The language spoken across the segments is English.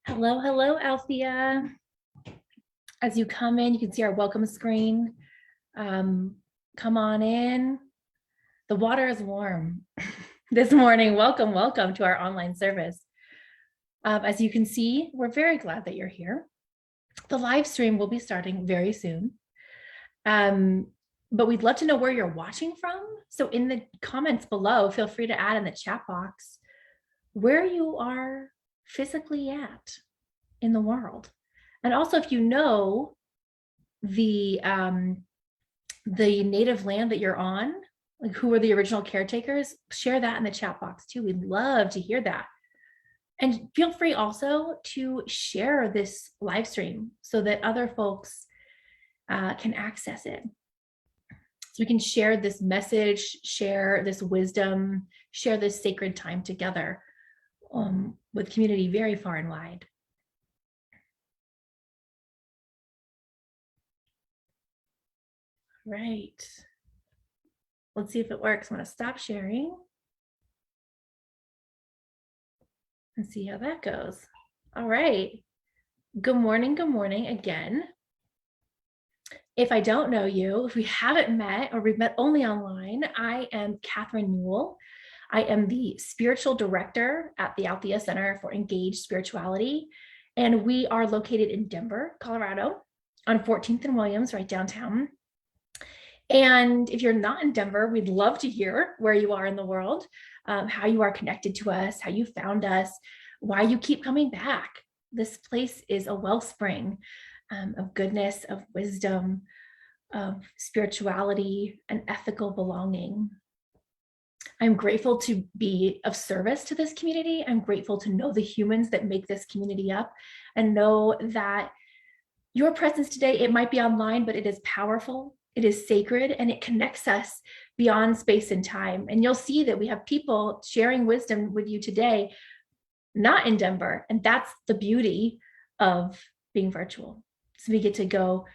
Hello, hello, Althea. As you come in, you can see our welcome screen. Come on in. The water is warm this morning. Welcome, welcome to our online service. As you can see, we're very glad that you're here. The live stream will be starting very soon. But we'd love to know where you're watching from. So in the comments below, feel free to add in the chat box where you are physically at in the world. And also, if you know the native land that you're on, like who are the original caretakers, share that in the chat box too. We'd love to hear that. And feel free also to share this live stream so that other folks can access it. So we can share this message, share this wisdom, share this sacred time together with community very far and wide. Right. Let's see if it works. I'm going to stop sharing and see how that goes. All right. Good morning again. If I don't know you, if we haven't met or we've met only online, I am Catherine Newell. I am the spiritual director at the Althea Center for Engaged Spirituality, and we are located in Denver, Colorado, on 14th and Williams, right downtown. And if you're not in Denver, we'd love to hear where you are in the world, how you are connected to us, how you found us, why you keep coming back. This place is a wellspring of goodness, of wisdom, of spirituality, and ethical belonging. I'm grateful to be of service to this community. I'm grateful to know the humans that make this community up and know that your presence today, it might be online, but it is powerful. It is sacred, and it connects us beyond space and time. And you'll see that we have people sharing wisdom with you today, not in Denver. And that's the beauty of being virtual. So we get to go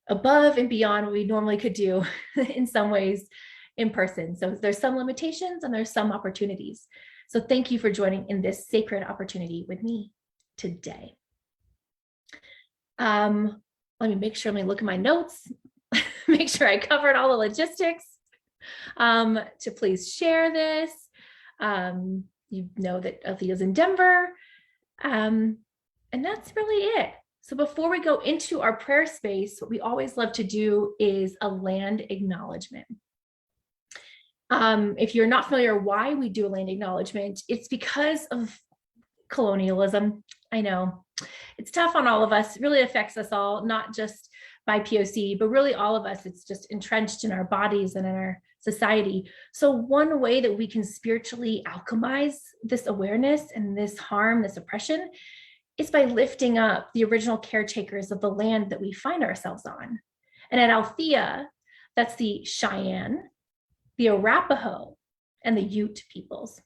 above and beyond what we normally could do in some ways in person. So there's some limitations and there's some opportunities. So thank you for joining in this sacred opportunity with me today. Let me make sure, let me look at my notes. Make sure I covered all the logistics to please share this. You know that Althea's in Denver. And that's really it. So before we go into our prayer space, what we always love to do is a land acknowledgement. If you're not familiar why we do a land acknowledgement, it's because of colonialism. I know it's tough on all of us. It really affects us all, not just by POC, but really all of us. It's just entrenched in our bodies and in our society. So one way that we can spiritually alchemize this awareness and this harm, this oppression, is by lifting up the original caretakers of the land that we find ourselves on. And at Althea, that's the Cheyenne, the Arapaho, and the Ute peoples.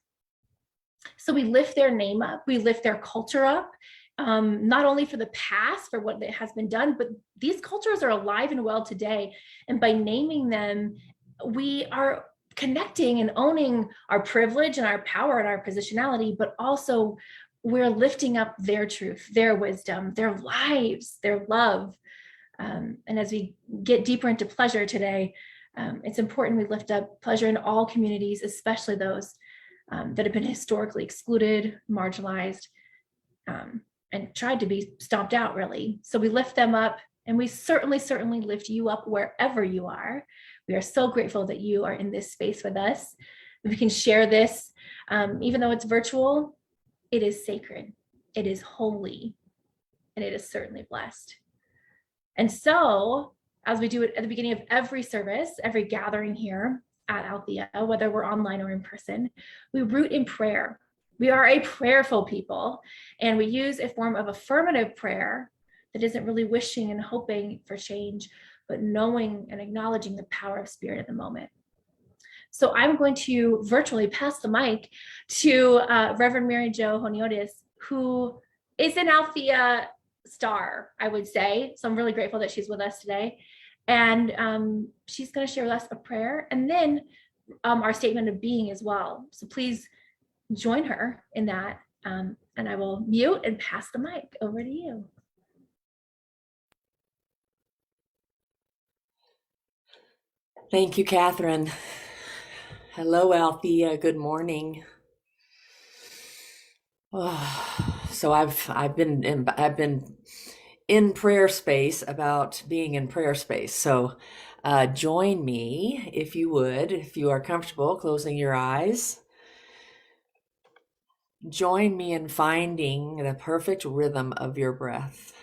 So we lift their name up, we lift their culture up, not only for the past, for what has been done, but these cultures are alive and well today. And by naming them, we are connecting and owning our privilege and our power and our positionality, but also we're lifting up their truth, their wisdom, their lives, their love. And as we get deeper into pleasure today, it's important we lift up pleasure in all communities, especially those that have been historically excluded, marginalized, and tried to be stomped out, really. So we lift them up, and we certainly lift you up wherever you are. We are so grateful that you are in this space with us. We can share this, even though it's virtual, it is sacred, it is holy, and it is certainly blessed. And so, as we do it at the beginning of every service, every gathering here at Althea, whether we're online or in person, we root in prayer. We are a prayerful people, and we use a form of affirmative prayer that isn't really wishing and hoping for change, but knowing and acknowledging the power of spirit at the moment. So I'm going to virtually pass the mic to Reverend Mary Jo Honiotis, who is an Althea star, I would say. So I'm really grateful that she's with us today. And she's going to share with us a prayer and then our statement of being as well. So please join her in that And I will mute and pass the mic over to you. Thank you, Catherine. Hello, Althea. Good morning. So I've been in prayer space about being in prayer space. So join me if you would, if you are comfortable closing your eyes. Join me in finding the perfect rhythm of your breath.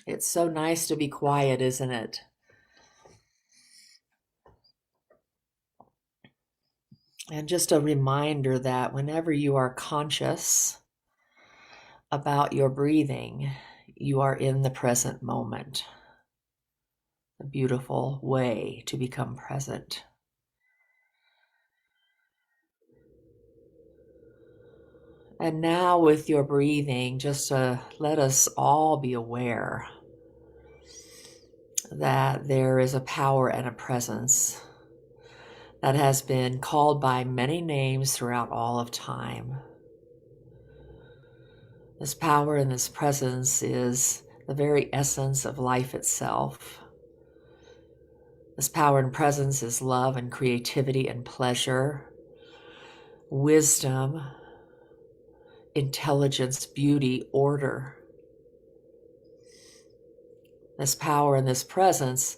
It's so nice to be quiet, isn't it? And just a reminder that whenever you are conscious about your breathing, you are in the present moment. A beautiful way to become present. And now, with your breathing, just let us all be aware that there is a power and a presence that has been called by many names throughout all of time. This power and this presence is the very essence of life itself. This power and presence is love and creativity and pleasure, wisdom, intelligence, beauty, order. This power and this presence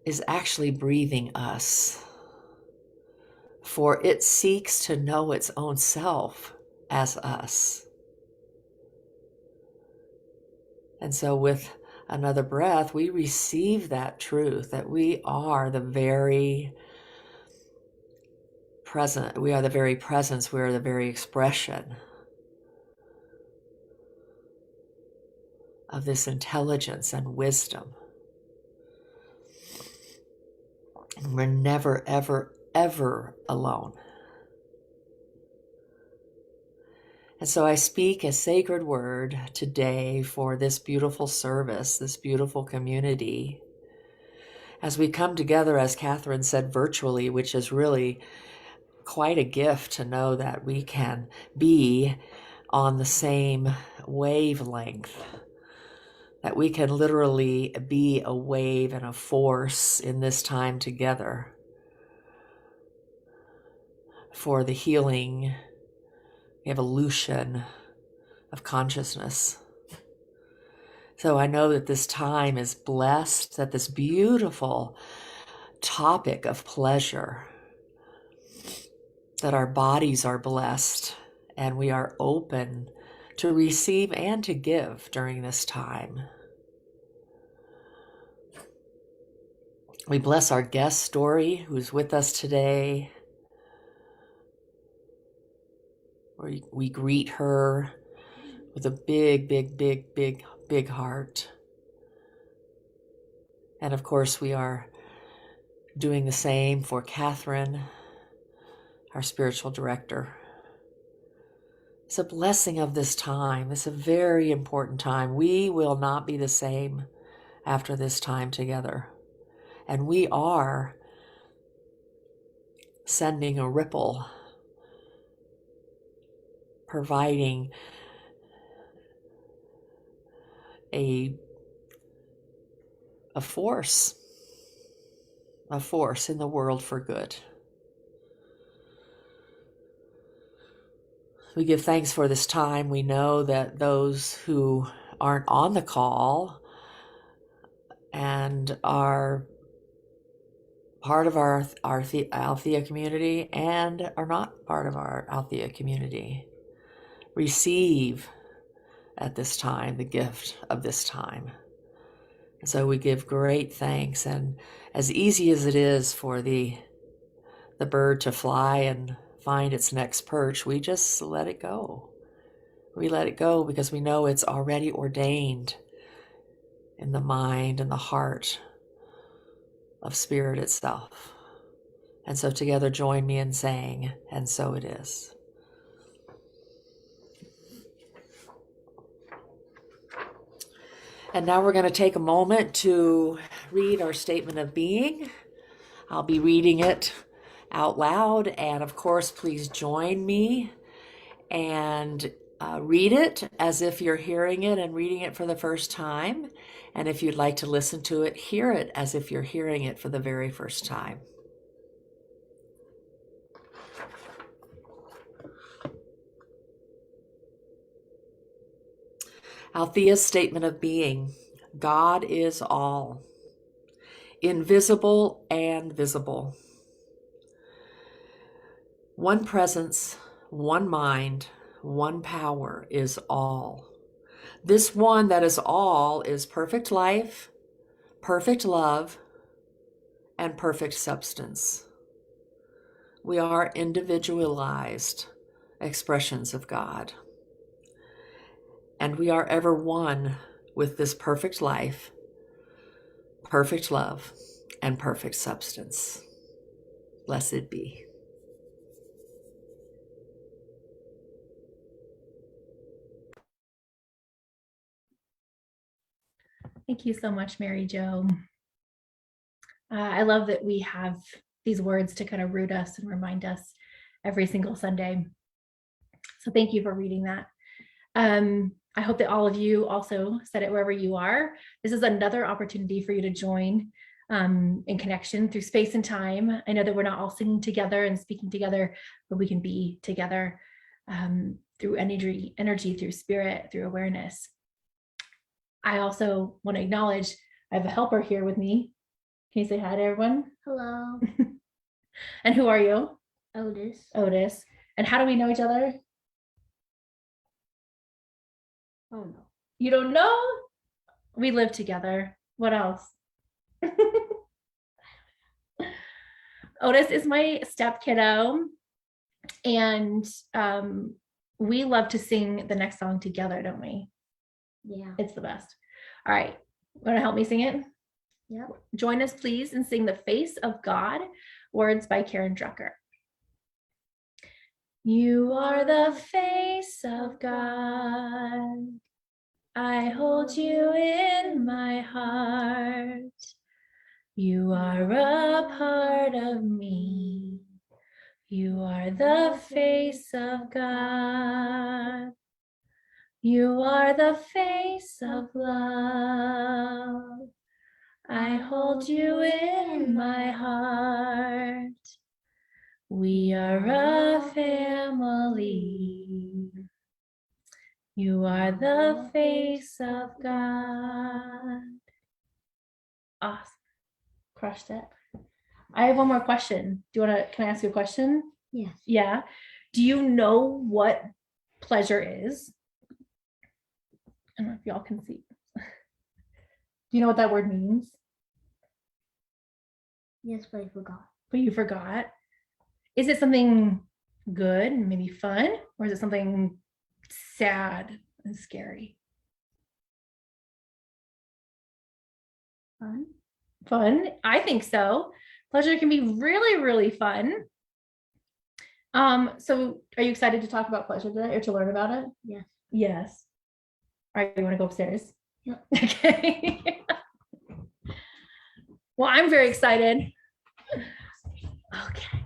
is actually breathing us, for it seeks to know its own self as us. And so with another breath, we receive that truth that we are the very present, we are the very presence, we are the very expression of this intelligence and wisdom. And we're never, ever, ever alone. And so I speak a sacred word today for this beautiful service, this beautiful community, as we come together, as Catherine said, virtually, which is really quite a gift to know that we can be on the same wavelength, that we can literally be a wave and a force in this time together for the healing, evolution of consciousness. So I know that this time is blessed, that this beautiful topic of pleasure, that our bodies are blessed and we are open to receive and to give during this time. We bless our guest Story, who's with us today. We greet her with a big, big, big, big, big heart. And of course, we are doing the same for Catherine, our spiritual director. It's a blessing of this time. It's a very important time. We will not be the same after this time together. And we are sending a ripple, providing a force in the world for good. We give thanks for this time. We know that those who aren't on the call and are part of our Althea community and are not part of our Althea community. Receive at this time the gift of this time. So we give great thanks, and as easy as it is for the bird to fly and find its next perch, we just let it go. We let it go because we know it's already ordained in the mind and the heart of Spirit itself. And so together join me in saying, and so it is. And now we're going to take a moment to read our statement of being. I'll be reading it out loud, and of course, please join me and read it as if you're hearing it and reading it for the first time. And if you'd like to listen to it, hear it as if you're hearing it for the very first time. Althea's statement of being. God is all, invisible and visible. One presence, one mind, one power is all. This one that is all is perfect life, perfect love, and perfect substance. We are individualized expressions of God. And we are ever one with this perfect life, perfect love, and perfect substance. Blessed be. Thank you so much, Mary Jo. I love that we have these words to kind of root us and remind us every single Sunday. So thank you for reading that. I hope that all of you also said it wherever you are. This is another opportunity for you to join in connection through space and time. I know that we're not all singing together and speaking together, but we can be together through energy, through spirit, through awareness. I also want to acknowledge I have a helper here with me. Can you say hi to everyone? Hello. And who are you? Otis. Otis. And how do we know each other? Oh no. You don't know? We live together. What else? Otis is my step kiddo, and we love to sing the next song together, don't we? Yeah. It's the best. All right. Want to help me sing it? Yep. Join us, please, and sing The Face of God, words by Karen Drucker. You are the face of God. I hold you in my heart. You are a part of me. You are the face of God. You are the face of love. I hold you in my heart. We are a family. You are the face of God. Awesome. Crushed it. I have one more question. Can I ask you a question? Yes. Yeah. Do you know what pleasure is? I don't know if y'all can see. Do you know what that word means? Yes, but I forgot. But you forgot. Is it something good and maybe fun, or is it something sad and scary? Fun. Fun? I think so. Pleasure can be really, really fun. So are you excited to talk about pleasure today or to learn about it? Yes. Yes. All right, you want to go upstairs? Yep. Okay. Well, I'm very excited. Okay.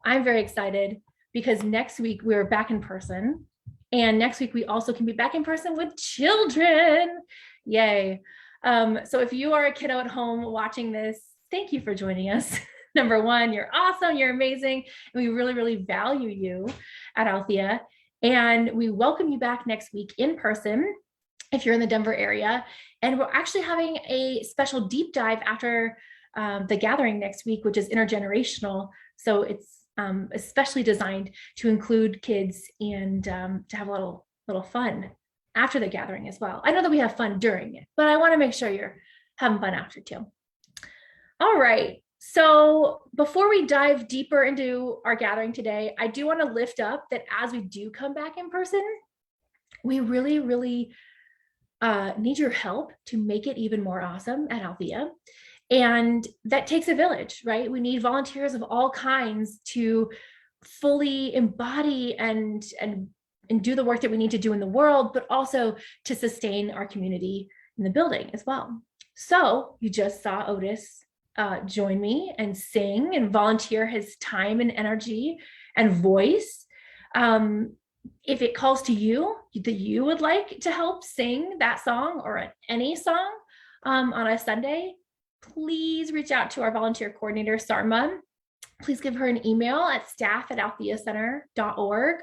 I'm very excited because next week we're back in person. And next week we also can be back in person with children. Yay. So if you are a kiddo at home watching this, thank you for joining us. Number one, you're awesome, you're amazing, and we really, really value you at Althea. And we welcome you back next week in person. if you're in the Denver area. And we're actually having a special deep dive after the gathering next week, which is intergenerational. So it's especially designed to include kids and to have a little fun after the gathering as well. I know that we have fun during it, but I want to make sure you're having fun after too. All right. So before we dive deeper into our gathering today, I do want to lift up that as we do come back in person, we really, really need your help to make it even more awesome at Althea. And that takes a village, right? We need volunteers of all kinds to fully embody and do the work that we need to do in the world, but also to sustain our community in the building as well. So you just saw Otis join me and sing and volunteer his time and energy and voice. If it calls to you that you would like to help sing that song or any song on a Sunday, please reach out to our volunteer coordinator, Sarma. Please give her an email at staff@altheacenter.org.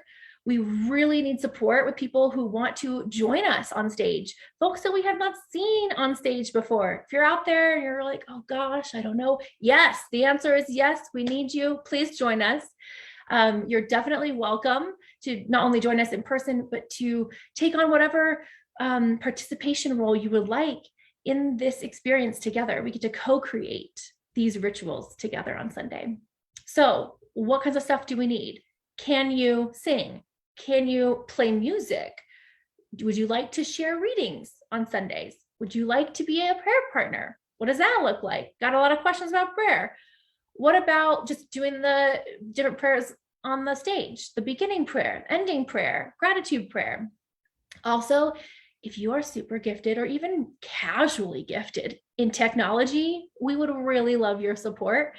We really need support with people who want to join us on stage, folks that we have not seen on stage before. If you're out there and you're like, oh gosh, I don't know. Yes, the answer is yes, we need you. Please join us. You're definitely welcome to not only join us in person, but to take on whatever participation role you would like in this experience together. We get to co-create these rituals together on Sunday. So what kinds of stuff do we need? Can you sing? Can you play music? Would you like to share readings on Sundays? Would you like to be a prayer partner? What does that look like? Got a lot of questions about prayer. What about just doing the different prayers on the stage? The beginning prayer, ending prayer, gratitude prayer. Also, if you are super gifted or even casually gifted in technology, we would really love your support.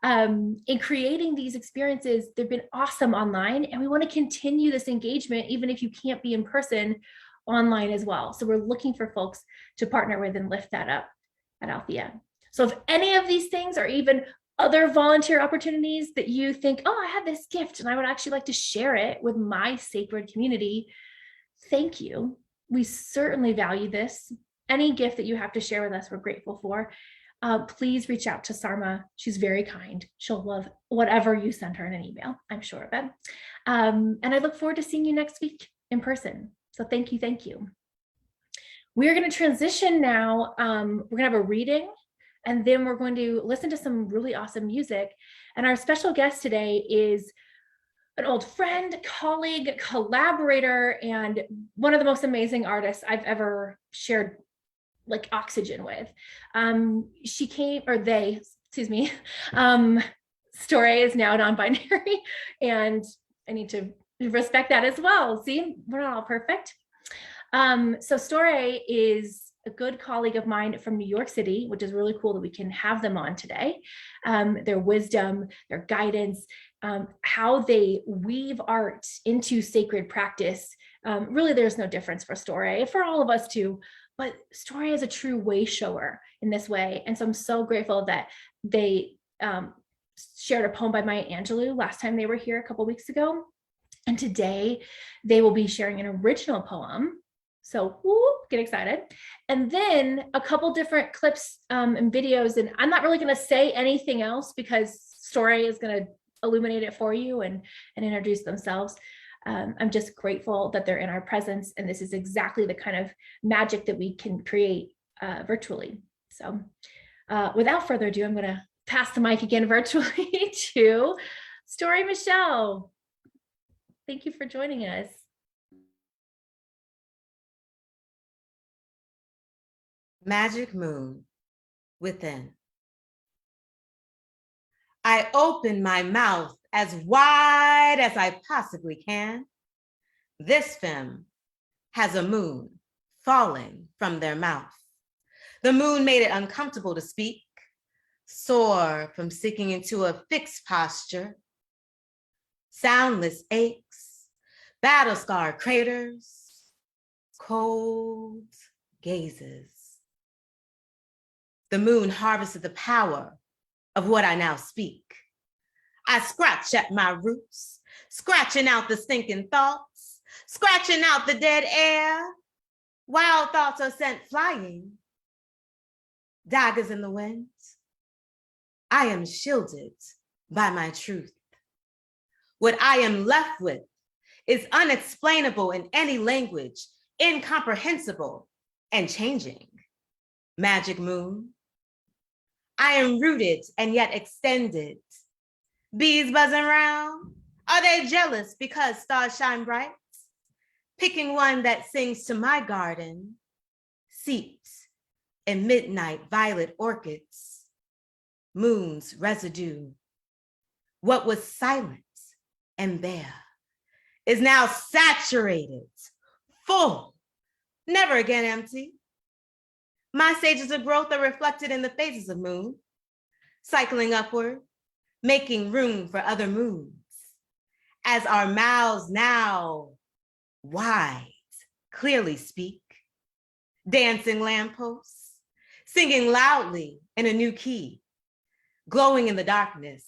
In creating these experiences, they've been awesome online, and we want to continue this engagement even if you can't be in person online as well. So we're looking for folks to partner with and lift that up at Althea. So if any of these things are even other volunteer opportunities that you think, oh, I have this gift and I would actually like to share it with my sacred community, thank you. We certainly value this. Any gift that you have to share with us, we're grateful for. Please reach out to Sarma. She's very kind. She'll love whatever you send her in an email, I'm sure of it. And I look forward to seeing you next week in person. So thank you, thank you. We're going to transition now. We're going to have a reading, and then we're going to listen to some really awesome music. And our special guest today is an old friend, colleague, collaborator, and one of the most amazing artists I've ever shared like oxygen with. She came, or they, excuse me, Story is now non-binary, and I need to respect that as well. See, we're not all perfect. So Story is a good colleague of mine from New York City, which is really cool that we can have them on today. Their wisdom, their guidance, how they weave art into sacred practice. Really, there's no difference for Story, for all of us too. But Story is a true way shower in this way. And so I'm so grateful that they shared a poem by Maya Angelou last time they were here a couple weeks ago. And today they will be sharing an original poem. So get excited. And then a couple different clips and videos. And I'm not really going to say anything else because Story is going to illuminate it for you and introduce themselves. I'm just grateful that they're in our presence, and this is exactly the kind of magic that we can create virtually. So without further ado, I'm going to pass the mic again virtually to Story Michelle. Thank you for joining us. Magic Moon Within. I open my mouth as wide as I possibly can. This femme has a moon falling from their mouth. The moon made it uncomfortable to speak, sore from sinking into a fixed posture, soundless aches, battle-scarred craters, cold gazes. The moon harvested the power of what I now speak. I scratch at my roots, scratching out the stinking thoughts, scratching out the dead air, Wild thoughts are sent flying, daggers in the wind. I am shielded by my truth. What I am left with is unexplainable in any language, incomprehensible and changing. Magic moon, I am rooted and yet extended. Bees buzzing round, are they jealous because stars shine bright? Picking one that sings to my garden, seeps in midnight violet orchids, moon's residue. What was silent and bare is now saturated, full, never again empty. My stages of growth are reflected in the phases of moon, cycling upward, making room for other moons. As our mouths now wide, clearly speak, dancing lampposts, singing loudly in a new key, glowing in the darkness,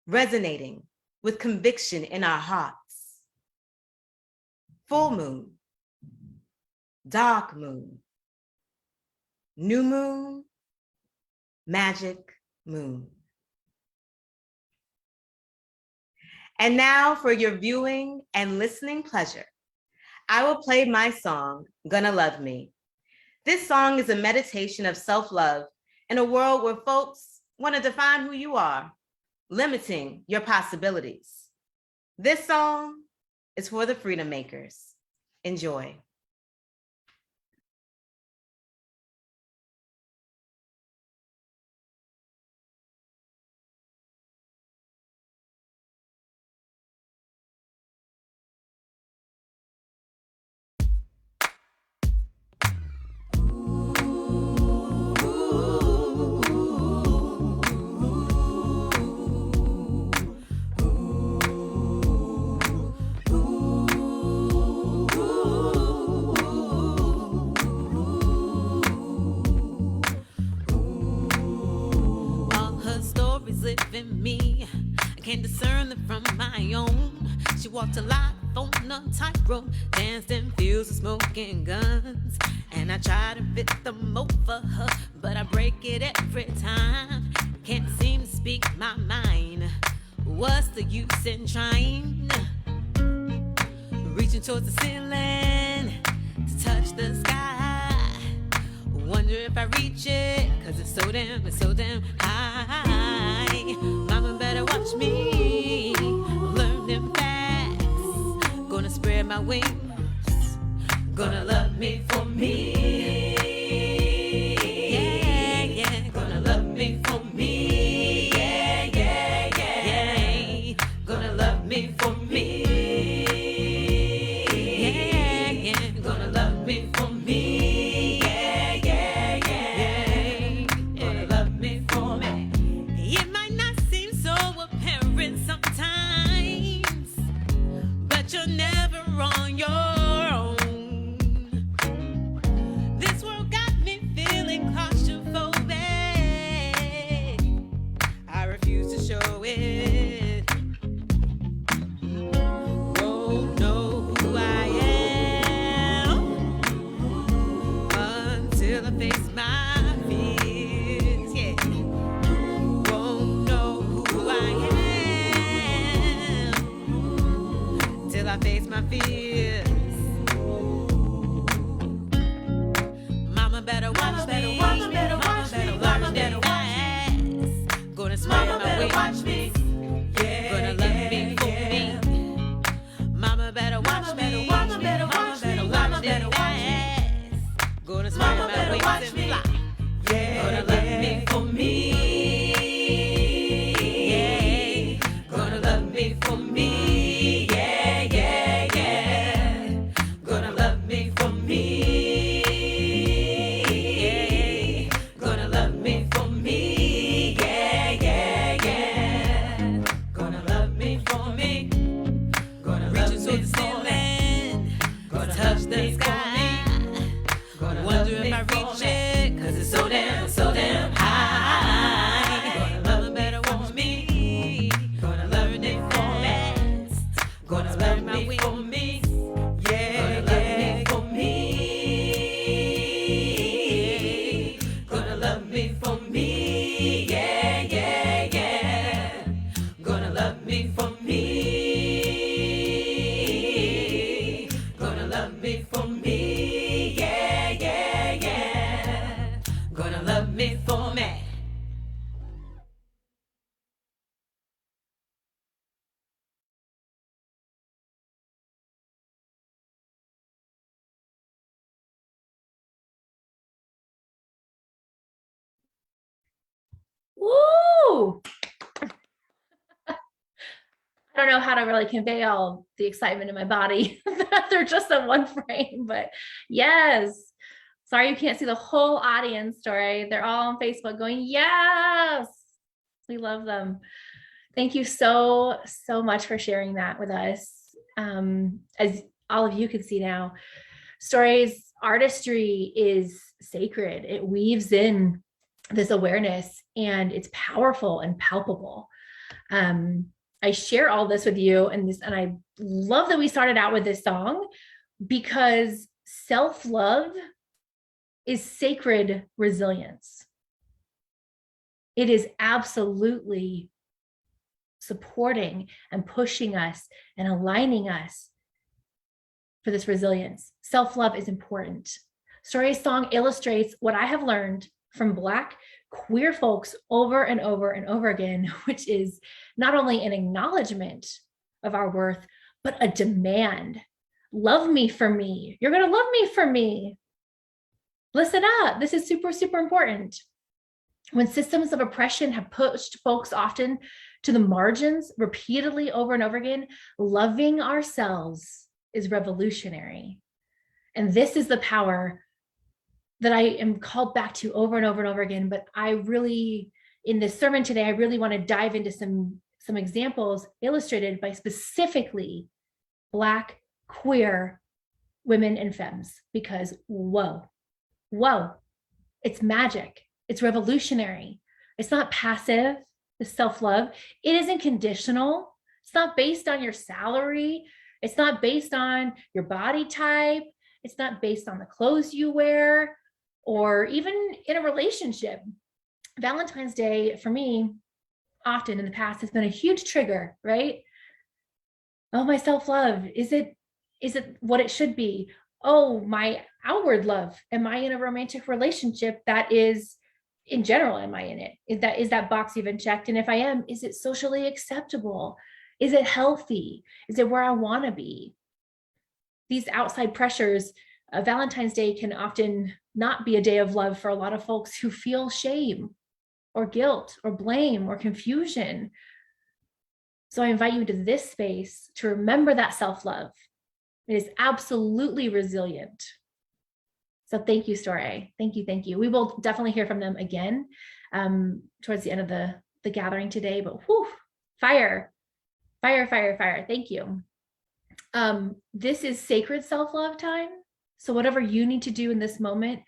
resonating with conviction in our hearts. Full moon, dark moon, new moon, magic moon. And now for your viewing and listening pleasure, I will play my song, Gonna Love Me. This song is a meditation of self-love in a world where folks want to define who you are, limiting your possibilities. This song is for the freedom makers. Enjoy. In me, I can't discern them from my own. She walked a life on a tightrope, danced in fields of smoking guns. And I try to fit them over her, but I break it every time. Can't seem to speak my mind. What's the use in trying? Reaching towards the ceiling to touch the sky. Wonder if I reach it, cause it's so damn high. Mama better watch me, learn them facts. Gonna spread my wings, gonna love me for me. Yeah, yeah, gonna love me for me. Yeah, yeah, yeah, gonna love me for me. Yeah, yeah, gonna love me for me. You're never on your own. This world got me feeling claustrophobic. I refuse to show it. Won't know who I am until I face my fears. Yeah. Won't know who I am till I face my fears. Mama better watch me. Mama better watch me. Mama better watch me. Gonna spread my wings. Watch me. Yeah, gonna love me for me. Mama better watch me. Mama better watch me. Mama better watch me. Gonna spread my wings and fly. Yeah, gonna love me for me. Yeah, gonna love me for me. Touch the sky. Wonder if I reach it, Woo! I don't know how to really convey all the excitement in my body. They're just in one frame, but yes. Sorry you can't see the whole audience, Story. They're all on Facebook going, yes. We love them. Thank you so much for sharing that with us. As all of you can see now, Story's artistry is sacred. It weaves in this awareness and it's powerful and palpable. I share all this with you and I love that we started out with this song because self-love is sacred resilience. It is absolutely supporting and pushing us and aligning us for this resilience. Self-love is important. Story's song illustrates what I have learned from Black queer folks over and over and over again, which is not only an acknowledgement of our worth, but a demand. Love me for me. You're going to love me for me. Listen up. This is super, super important. When systems of oppression have pushed folks often to the margins repeatedly over and over again, loving ourselves is revolutionary. And this is the power that I am called back to over and over and over again. But I really, in this sermon today, I really want to dive into some examples illustrated by specifically Black, queer women and femmes, because whoa, it's magic. It's revolutionary. It's not passive, it's self-love. It isn't conditional. It's not based on your salary. It's not based on your body type. It's not based on the clothes you wear or even in a relationship. Valentine's Day for me, often in the past, has been a huge trigger, right? Oh, my self-love, is it what it should be? Oh, my outward love, am I in a romantic relationship that is, in general, am I in it? Is that box even checked? And if I am, is it socially acceptable? Is it healthy? Is it where I want to be? These outside pressures, Valentine's Day can often not be a day of love for a lot of folks who feel shame or guilt or blame or confusion. So I invite you to this space to remember that self-love. It is absolutely resilient. So thank you, Story. Thank you. We will definitely hear from them again towards the end of the gathering today, but whew, fire. Thank you. This is sacred self-love time. So whatever you need to do in this moment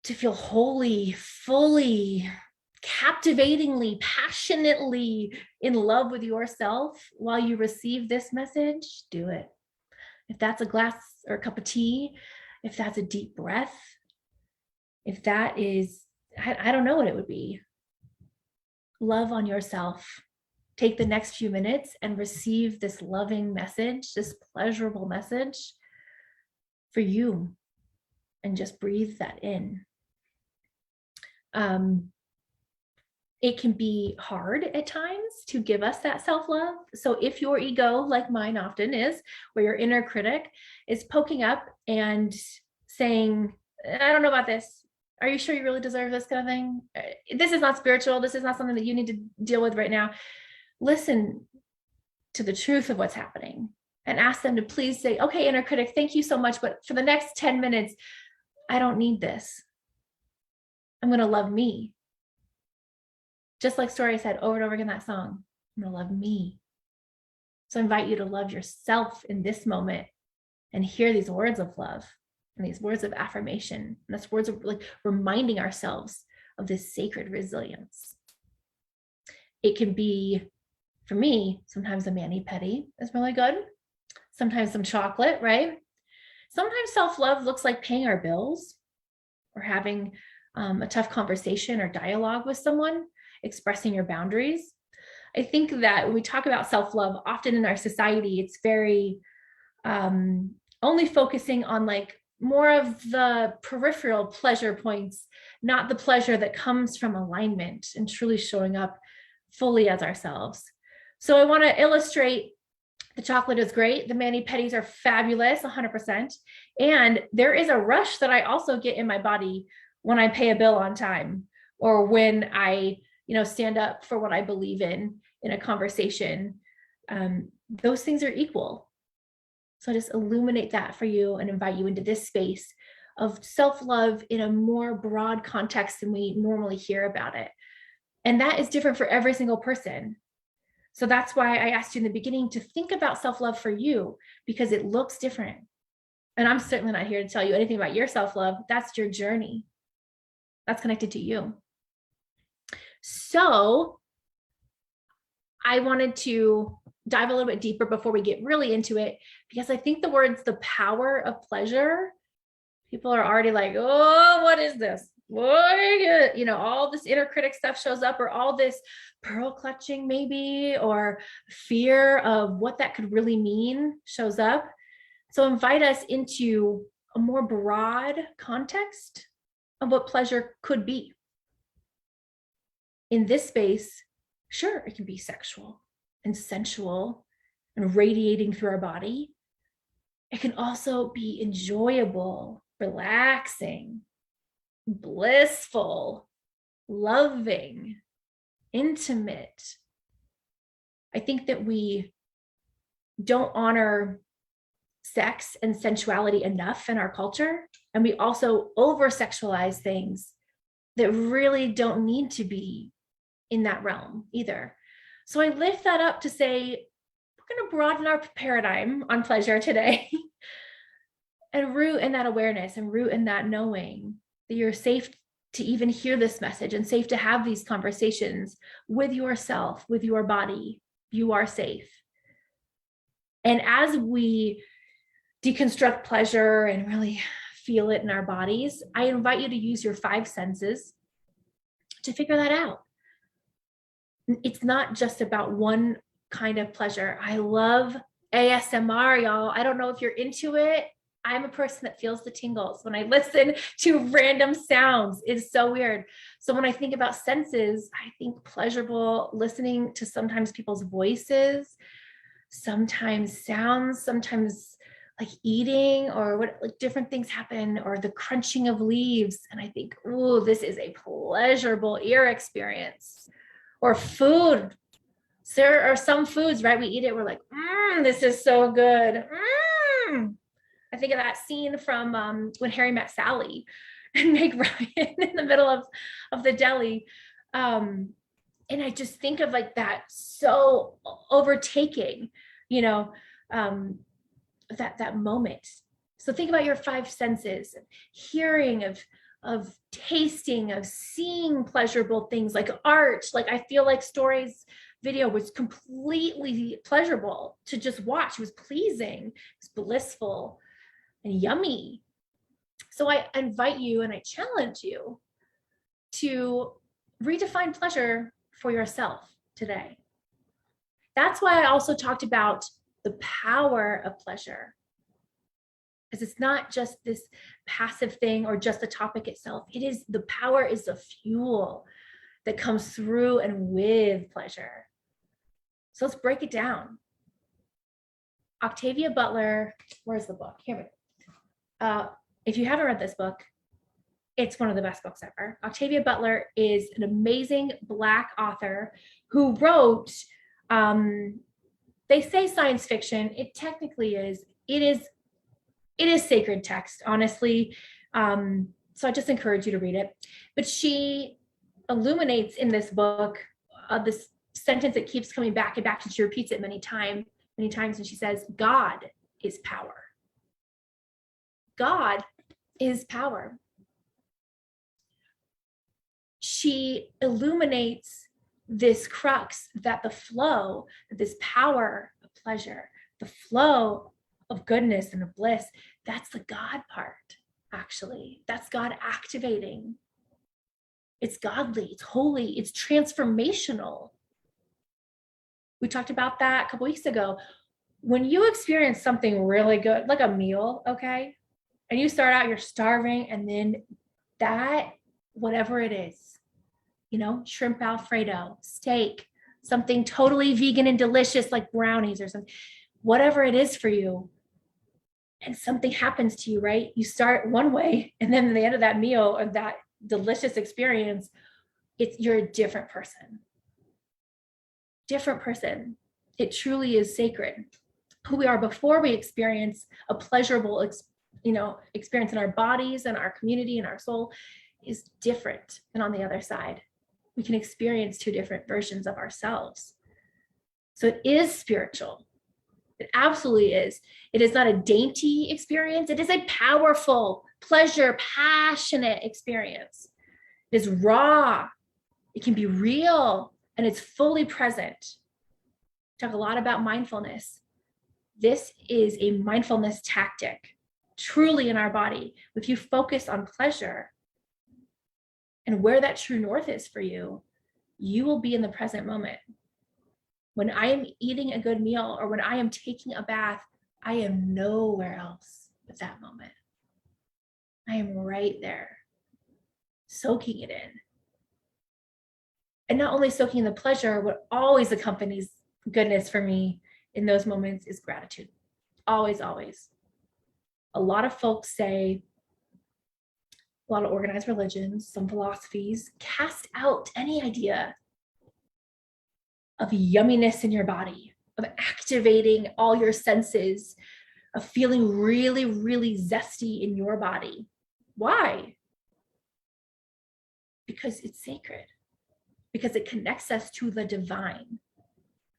to feel wholly, fully, captivatingly, passionately in love with yourself while you receive this message, do it. If that's a glass or a cup of tea, if that's a deep breath, if that is, I don't know what it would be. Love on yourself. Take the next few minutes and receive this loving message, this pleasurable message for you, and just breathe that in. It can be hard at times to give us that self-love. So if your ego, like mine often is, where your inner critic is poking up and saying, I don't know about this. Are you sure you really deserve this kind of thing? This is not spiritual. This is not something that you need to deal with right now. Listen to the truth of what's happening and ask them to please say, okay, inner critic, thank you so much. But for the next 10 minutes, I don't need this. I'm going to love me. Just like Story said over and over again in that song, I'm going to love me. So I invite you to love yourself in this moment and hear these words of love and these words of affirmation. And these words of like reminding ourselves of this sacred resilience. It can be, for me, sometimes a mani-pedi is really good. Sometimes some chocolate, right? Sometimes self-love looks like paying our bills or having a tough conversation or dialogue with someone, expressing your boundaries. I think that when we talk about self-love, often in our society, it's very only focusing on like more of the peripheral pleasure points, not the pleasure that comes from alignment and truly showing up fully as ourselves. So I want to illustrate the chocolate is great. The mani-pedis are fabulous, 100%. And there is a rush that I also get in my body when I pay a bill on time, or when I, stand up for what I believe in a conversation. Those things are equal. So I just illuminate that for you and invite you into this space of self-love in a more broad context than we normally hear about it. And that is different for every single person. So that's why I asked you in the beginning to think about self-love for you, because it looks different. And I'm certainly not here to tell you anything about your self-love. That's your journey. That's connected to you. So I wanted to dive a little bit deeper before we get really into it, because I think the words, the power of pleasure, people are already like, oh, what is this? All this inner critic stuff shows up, or all this pearl clutching maybe, or fear of what that could really mean shows up. So invite us into a more broad context of what pleasure could be. In this space, sure, it can be sexual and sensual and radiating through our body. It can also be enjoyable, relaxing, blissful, loving, intimate. I think that we don't honor sex and sensuality enough in our culture, and we also over-sexualize things that really don't need to be in that realm either. So I lift that up to say, we're going to broaden our paradigm on pleasure today and root in that awareness and root in that knowing that you're safe to even hear this message and safe to have these conversations with yourself, with your body. You are safe. And as we deconstruct pleasure and really feel it in our bodies, I invite you to use your 5 senses to figure that out. It's not just about one kind of pleasure. I love ASMR, y'all. I don't know if you're into it. I'm a person that feels the tingles when I listen to random sounds. It's so weird. So when I think about senses, I think pleasurable listening to sometimes people's voices, sometimes sounds, sometimes like eating, or what, like different things happen, or the crunching of leaves. And I think, ooh, this is a pleasurable ear experience. Or food. There are some foods, right? We eat it, we're like, this is so good. I think of that scene from When Harry Met Sally and Meg Ryan in the middle of the deli. And I just think of like that so overtaking, that moment. So think about your 5 senses: hearing, of tasting, of seeing pleasurable things like art. Like I feel like Story's video was completely pleasurable to just watch. It was pleasing, it was blissful and yummy. So I invite you and I challenge you to redefine pleasure for yourself today. That's why I also talked about the power of pleasure, because it's not just this passive thing or just the topic itself. It is, the power is the fuel that comes through and with pleasure. So let's break it down. Octavia Butler, where's the book? Here we go. If you haven't read this book, it's one of the best books ever. Octavia Butler is an amazing Black author who wrote, they say science fiction. It technically is. It is sacred text, honestly. So I just encourage you to read it. But she illuminates in this book this sentence that keeps coming back and back, and she repeats it many times, and she says, God is power. God is power. She illuminates this crux that the flow, this power of pleasure, the flow of goodness and of bliss, that's the God part, actually. That's God activating. It's godly, it's holy, it's transformational. We talked about that a couple weeks ago. When you experience something really good, like a meal, okay, and you start out, you're starving, and then that, whatever it is, shrimp Alfredo, steak, something totally vegan and delicious like brownies or something, whatever it is for you, and something happens to you, right? You start one way, and then at the end of that meal or that delicious experience, you're a different person. Different person. It truly is sacred. Who we are before we experience a pleasurable experience in our bodies and our community and our soul is different than on the other side. We can experience two different versions of ourselves. So it is spiritual. It absolutely is. It is not a dainty experience. It is a powerful, pleasure, passionate experience. It is raw. It can be real, and it's fully present. Talk a lot about mindfulness. This is a mindfulness tactic, truly in our body. If you focus on pleasure and where that true north is for you, you will be in the present moment. When I am eating a good meal or when I am taking a bath, I am nowhere else but that moment. I am right there, soaking it in. And not only soaking in the pleasure, what always accompanies goodness for me in those moments is gratitude. Always, always. A lot of folks say, a lot of organized religions, some philosophies cast out any idea of yumminess in your body, of activating all your senses, of feeling really, really zesty in your body. Why? Because it's sacred. Because it connects us to the divine.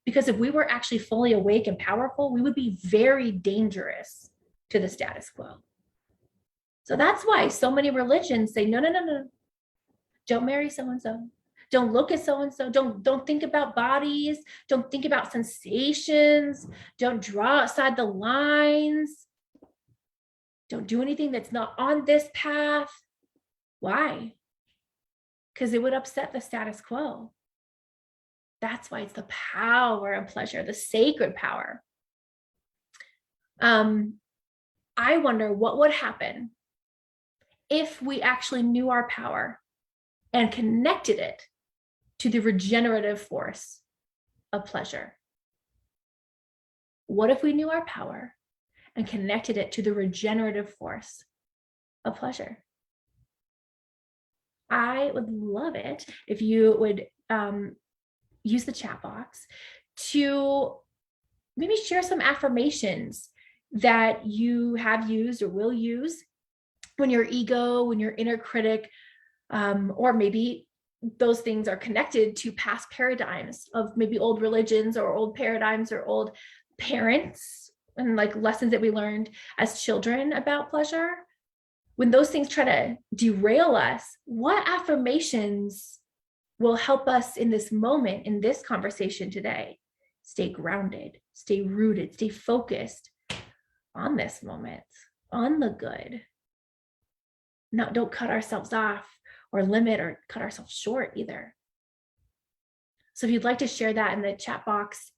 Because if we were actually fully awake and powerful, we would be very dangerous to the status quo. So that's why so many religions say, no, don't marry so-and-so. Don't look at so-and-so. Don't think about bodies. Don't think about sensations. Don't draw outside the lines. Don't do anything that's not on this path. Why? Because it would upset the status quo. That's why it's the power of pleasure, the sacred power. I wonder what would happen if we actually knew our power and connected it to the regenerative force of pleasure. What if we knew our power and connected it to the regenerative force of pleasure? I would love it if you would use the chat box to maybe share some affirmations that you have used or will use when your ego, when your inner critic, or maybe those things are connected to past paradigms of maybe old religions or old paradigms or old parents and like lessons that we learned as children about pleasure. When those things try to derail us, what affirmations will help us in this moment, in this conversation today? Stay grounded, stay rooted, stay focused on this moment, on the good. No, don't cut ourselves off or limit or cut ourselves short either. So if you'd like to share that in the chat box,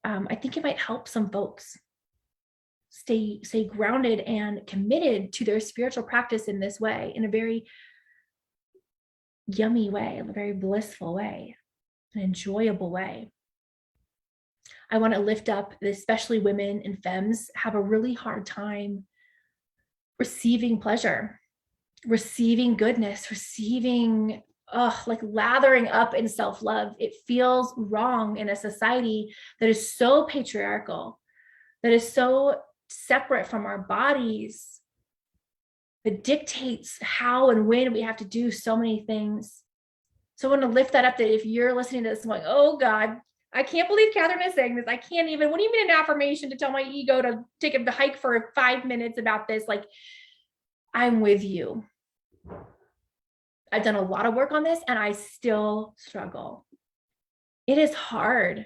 I think it might help some folks stay grounded and committed to their spiritual practice in this way, in a very yummy way, in a very blissful way, an enjoyable way. I want to lift up, especially women and femmes have a really hard time receiving pleasure, receiving goodness, receiving, like lathering up in self-love. It feels wrong in a society that is so patriarchal, that is so separate from our bodies, that dictates how and when we have to do so many things. So I want to lift that up, that if you're listening to this and going, oh God, I can't believe Catherine is saying this. I can't even, what do you mean an affirmation to tell my ego to take a hike for 5 minutes about this? Like, I'm with you. I've done a lot of work on this and I still struggle. It is hard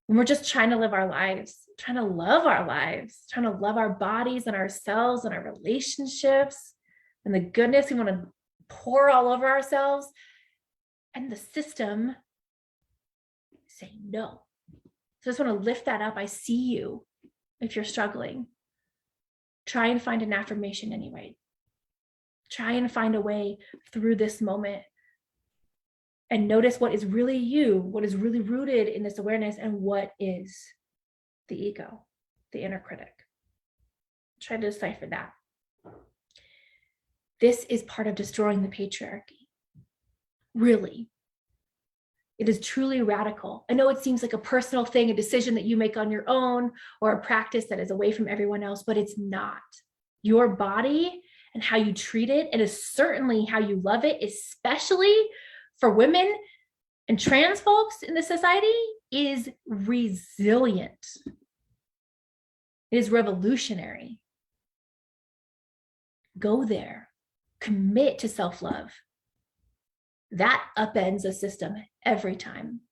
when we're just trying to live our lives, trying to love our lives, trying to love our bodies and ourselves and our relationships and the goodness we want to pour all over ourselves. And the system say no. So I just want to lift that up. I see you if you're struggling. Try and find an affirmation anyway. Try and find a way through this moment and notice what is really you, what is really rooted in this awareness, and what is the ego, the inner critic. Try to decipher that. This is part of destroying the patriarchy. really. It is truly radical. I know it seems like a personal thing, a decision that you make on your own, or a practice that is away from everyone else, but it's not. Your body and how you treat it, and is certainly how you love it, especially for women and trans folks in the society, is resilient. It is revolutionary. Go there. Commit to self-love. That upends a system every time.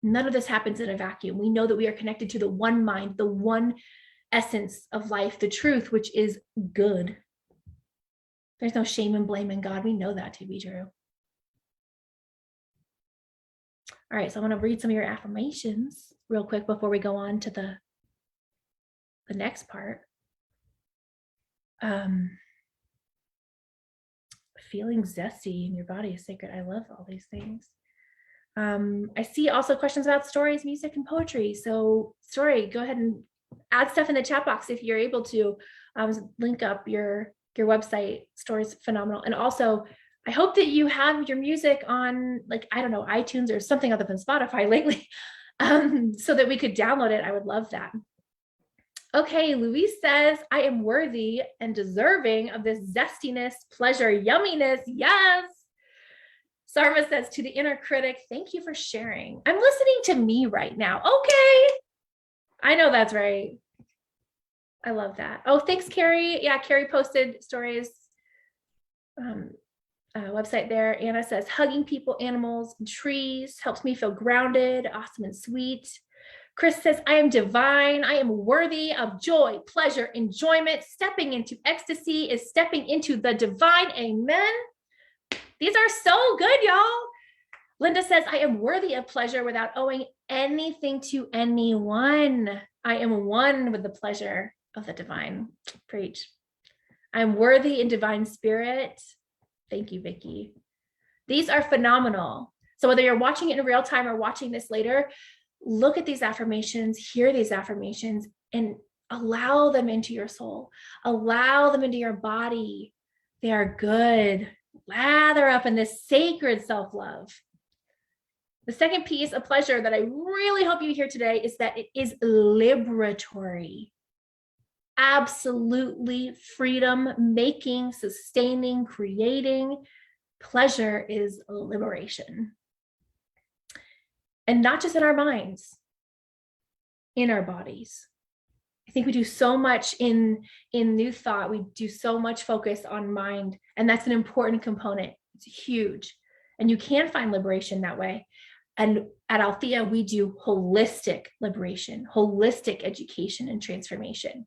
None of this happens in a vacuum. We know that we are connected to the one mind, the one essence of life, the truth, which is good. There's no shame and blame in God. We know that to be true. All right, so I want to read some of your affirmations real quick before we go on to the next part. Feeling zesty in your body is sacred. I love all these things. I see also questions about stories, music, and poetry. So Story, go ahead and add stuff in the chat box if you're able to. Link up your website. Story's phenomenal. And also, I hope that you have your music on, like, I don't know, iTunes or something other than Spotify lately, so that we could download it. I would love that. Okay, Louise says, I am worthy and deserving of this zestiness, pleasure, yumminess. Yes. Sarma says, to the inner critic, thank you for sharing. I'm listening to me right now. Okay. I know that's right. I love that. Oh, thanks, Carrie. Yeah, Carrie posted Stories website there. Anna says, hugging people, animals, and trees helps me feel grounded, awesome, and sweet. Chris says, I am divine. I am worthy of joy, pleasure, enjoyment. Stepping into ecstasy is stepping into the divine. Amen. These are so good, y'all. Linda says, I am worthy of pleasure without owing anything to anyone. I am one with the pleasure of the divine. Preach. I'm worthy in divine spirit. Thank you, Vicki. These are phenomenal. So whether you're watching it in real time or watching this later, look at these affirmations, hear these affirmations, and allow them into your soul. Allow them into your body. They are good. Lather up in this sacred self-love. The second piece of pleasure that I really hope you hear today is that it is liberatory. Absolutely freedom, making, sustaining, creating. Pleasure is liberation. And not just in our minds, in our bodies. I think we do so much in New Thought. We do so much focus on mind, and that's an important component. It's huge. And you can find liberation that way. And at Althea, we do holistic liberation, holistic education and transformation.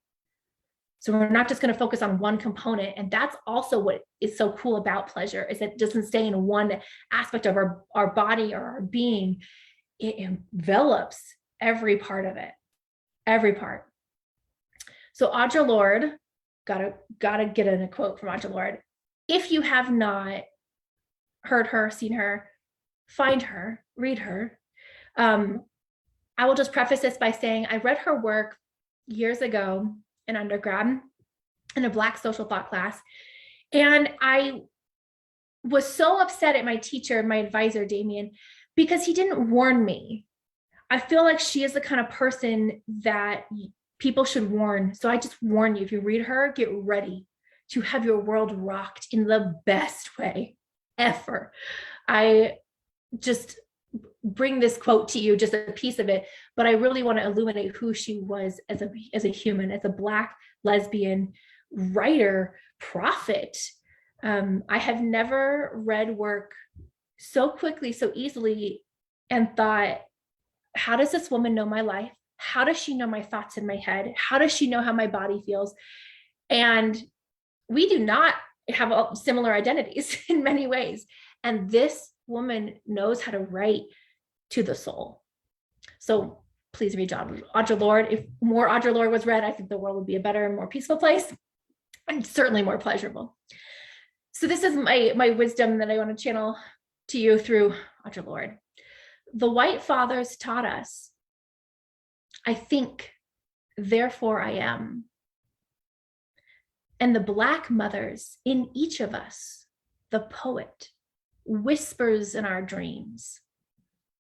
So we're not just going to focus on one component. And that's also what is so cool about pleasure, is that it doesn't stay in one aspect of our body or our being. It envelops every part of it, every part. So Audre Lorde, gotta get in a quote from Audre Lorde. If you have not heard her, seen her, find her, read her. I will just preface this by saying I read her work years ago in undergrad in a Black social thought class. And I was so upset at my teacher, my advisor, Damien, because he didn't warn me. I feel like she is the kind of person that people should warn. So I just warn you, if you read her, get ready to have your world rocked in the best way ever. I just bring this quote to you, just a piece of it, but I really want to illuminate who she was as a human, as a Black lesbian writer, prophet. I have never read work so quickly, so easily, and thought, how does this woman know my life? How does she know my thoughts in my head? How does she know how my body feels? And we do not have similar identities in many ways. And this woman knows how to write to the soul. So please read Audre Lorde. If more Audre Lorde was read, I think the world would be a better and more peaceful place, and certainly more pleasurable. So this is my wisdom that I want to channel to you through Audre Lorde. The white fathers taught us, I think, therefore I am. And the Black mothers in each of us, the poet, whispers in our dreams.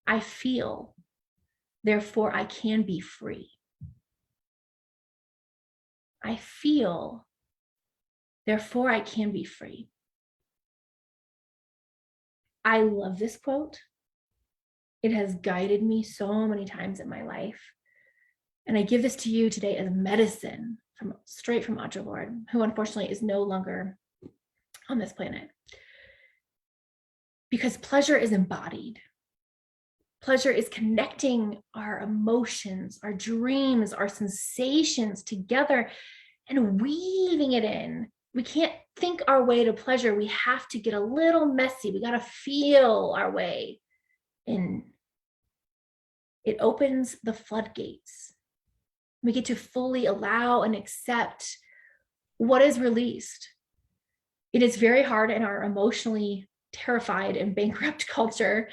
I feel, therefore I can be free. I feel, therefore I can be free. I love this quote. It has guided me so many times in my life. And I give this to you today as medicine straight from Audre Lorde, who unfortunately is no longer on this planet. Because pleasure is embodied. Pleasure is connecting our emotions, our dreams, our sensations together and weaving it in. We can't think our way to pleasure. We have to get a little messy. We got to feel our way in. It opens the floodgates. We get to fully allow and accept what is released. It is very hard in our emotionally terrified and bankrupt culture,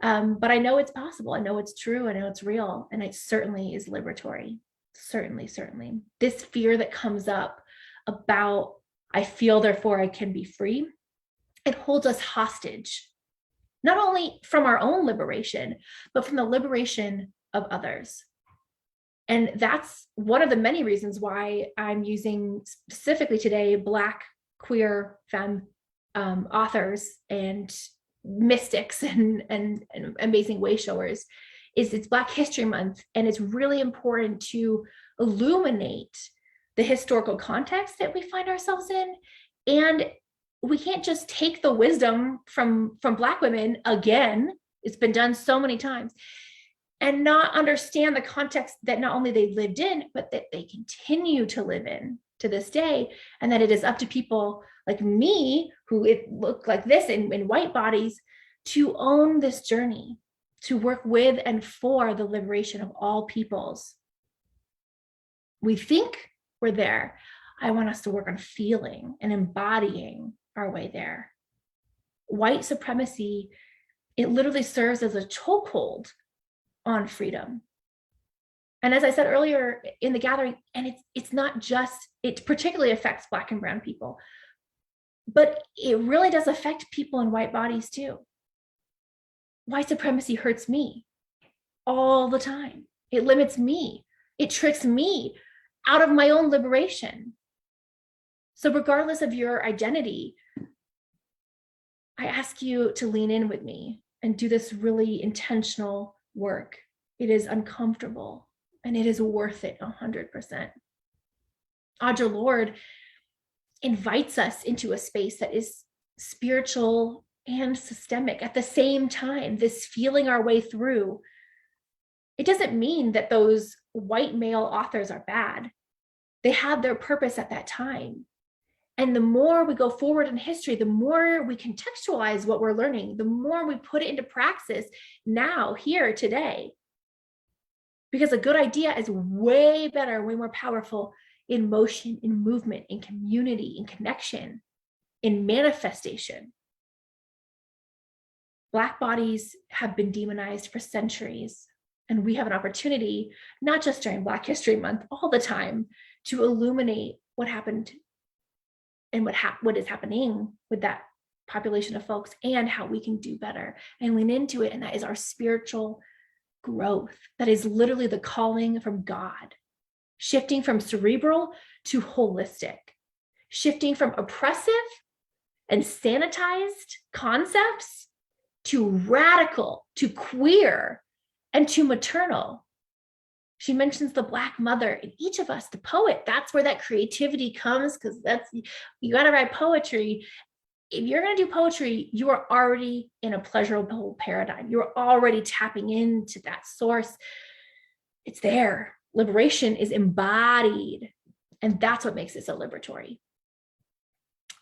but I know it's possible. I know it's true. I know it's real. And it certainly is liberatory. Certainly, certainly. This fear that comes up about, I feel, therefore I can be free, it holds us hostage, not only from our own liberation, but from the liberation of others. And that's one of the many reasons why I'm using specifically today Black, queer, femme authors and mystics and amazing way showers. It's Black History Month, and it's really important to illuminate the historical context that we find ourselves in. And we can't just take the wisdom from Black women again. It's been done so many times, and not understand the context that not only they lived in, but that they continue to live in to this day. And that it is up to people like me, who it look like this in white bodies, to own this journey, to work with and for the liberation of all peoples. We think we're there. I want us to work on feeling and embodying our way there. White supremacy, it literally serves as a chokehold on freedom. And as I said earlier in the gathering, and it's not just, it particularly affects Black and brown people, but it really does affect people in white bodies too. White supremacy hurts me all the time. It limits me. It tricks me out of my own liberation. So regardless of your identity, I ask you to lean in with me and do this really intentional work. It is uncomfortable and it is worth it 100%. Audre Lorde invites us into a space that is spiritual and systemic at the same time, this feeling our way through. It doesn't mean that those white male authors are bad. They had their purpose at that time. And the more we go forward in history, the more we contextualize what we're learning, the more we put it into praxis now, here, today. Because a good idea is way better, way more powerful in motion, in movement, in community, in connection, in manifestation. Black bodies have been demonized for centuries, and we have an opportunity, not just during Black History Month, all the time, to illuminate what happened and what is happening with that population of folks, and how we can do better and lean into it. And that is our spiritual growth. That is literally the calling from God, shifting from cerebral to holistic, shifting from oppressive and sanitized concepts to radical, to queer, and to maternal. She mentions the Black mother in each of us, the poet. That's where that creativity comes, because you got to write poetry. If you're going to do poetry, you are already in a pleasurable paradigm. You're already tapping into that source. It's there. Liberation is embodied, and that's what makes it so liberatory.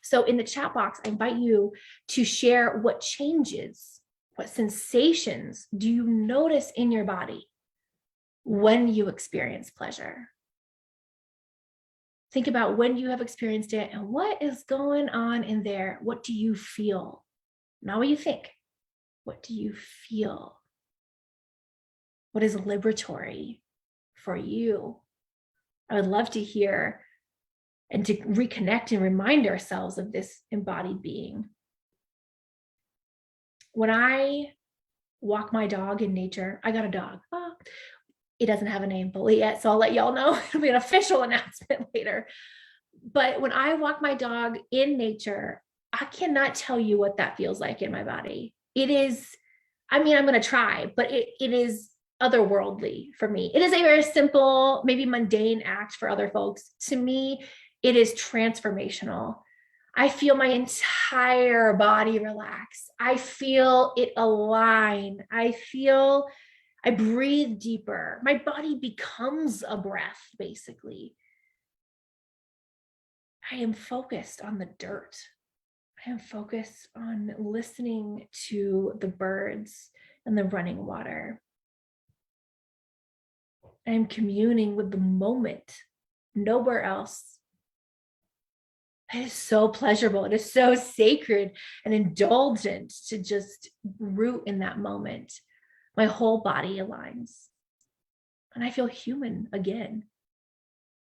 So in the chat box, I invite you to share what changes, what sensations do you notice in your body when you experience pleasure. Think about when you have experienced it and what is going on in there. What do you feel? Not what you think. What do you feel? What is liberatory for you? I would love to hear and to reconnect and remind ourselves of this embodied being. when I walk my dog in nature, I got a dog. Oh, it doesn't have a name fully yet, so I'll let y'all know. It'll be an official announcement later. But when I walk my dog in nature, I cannot tell you what that feels like in my body. It is, I mean, I'm going to try, but it is otherworldly for me. It is a very simple, maybe mundane act for other folks. To me, it is transformational. I feel my entire body relax. I feel it align. I breathe deeper. My body becomes a breath, basically. I am focused on the dirt. I am focused on listening to the birds and the running water. I am communing with the moment, nowhere else. It is so pleasurable. It is so sacred and indulgent to just root in that moment. My whole body aligns. And I feel human again.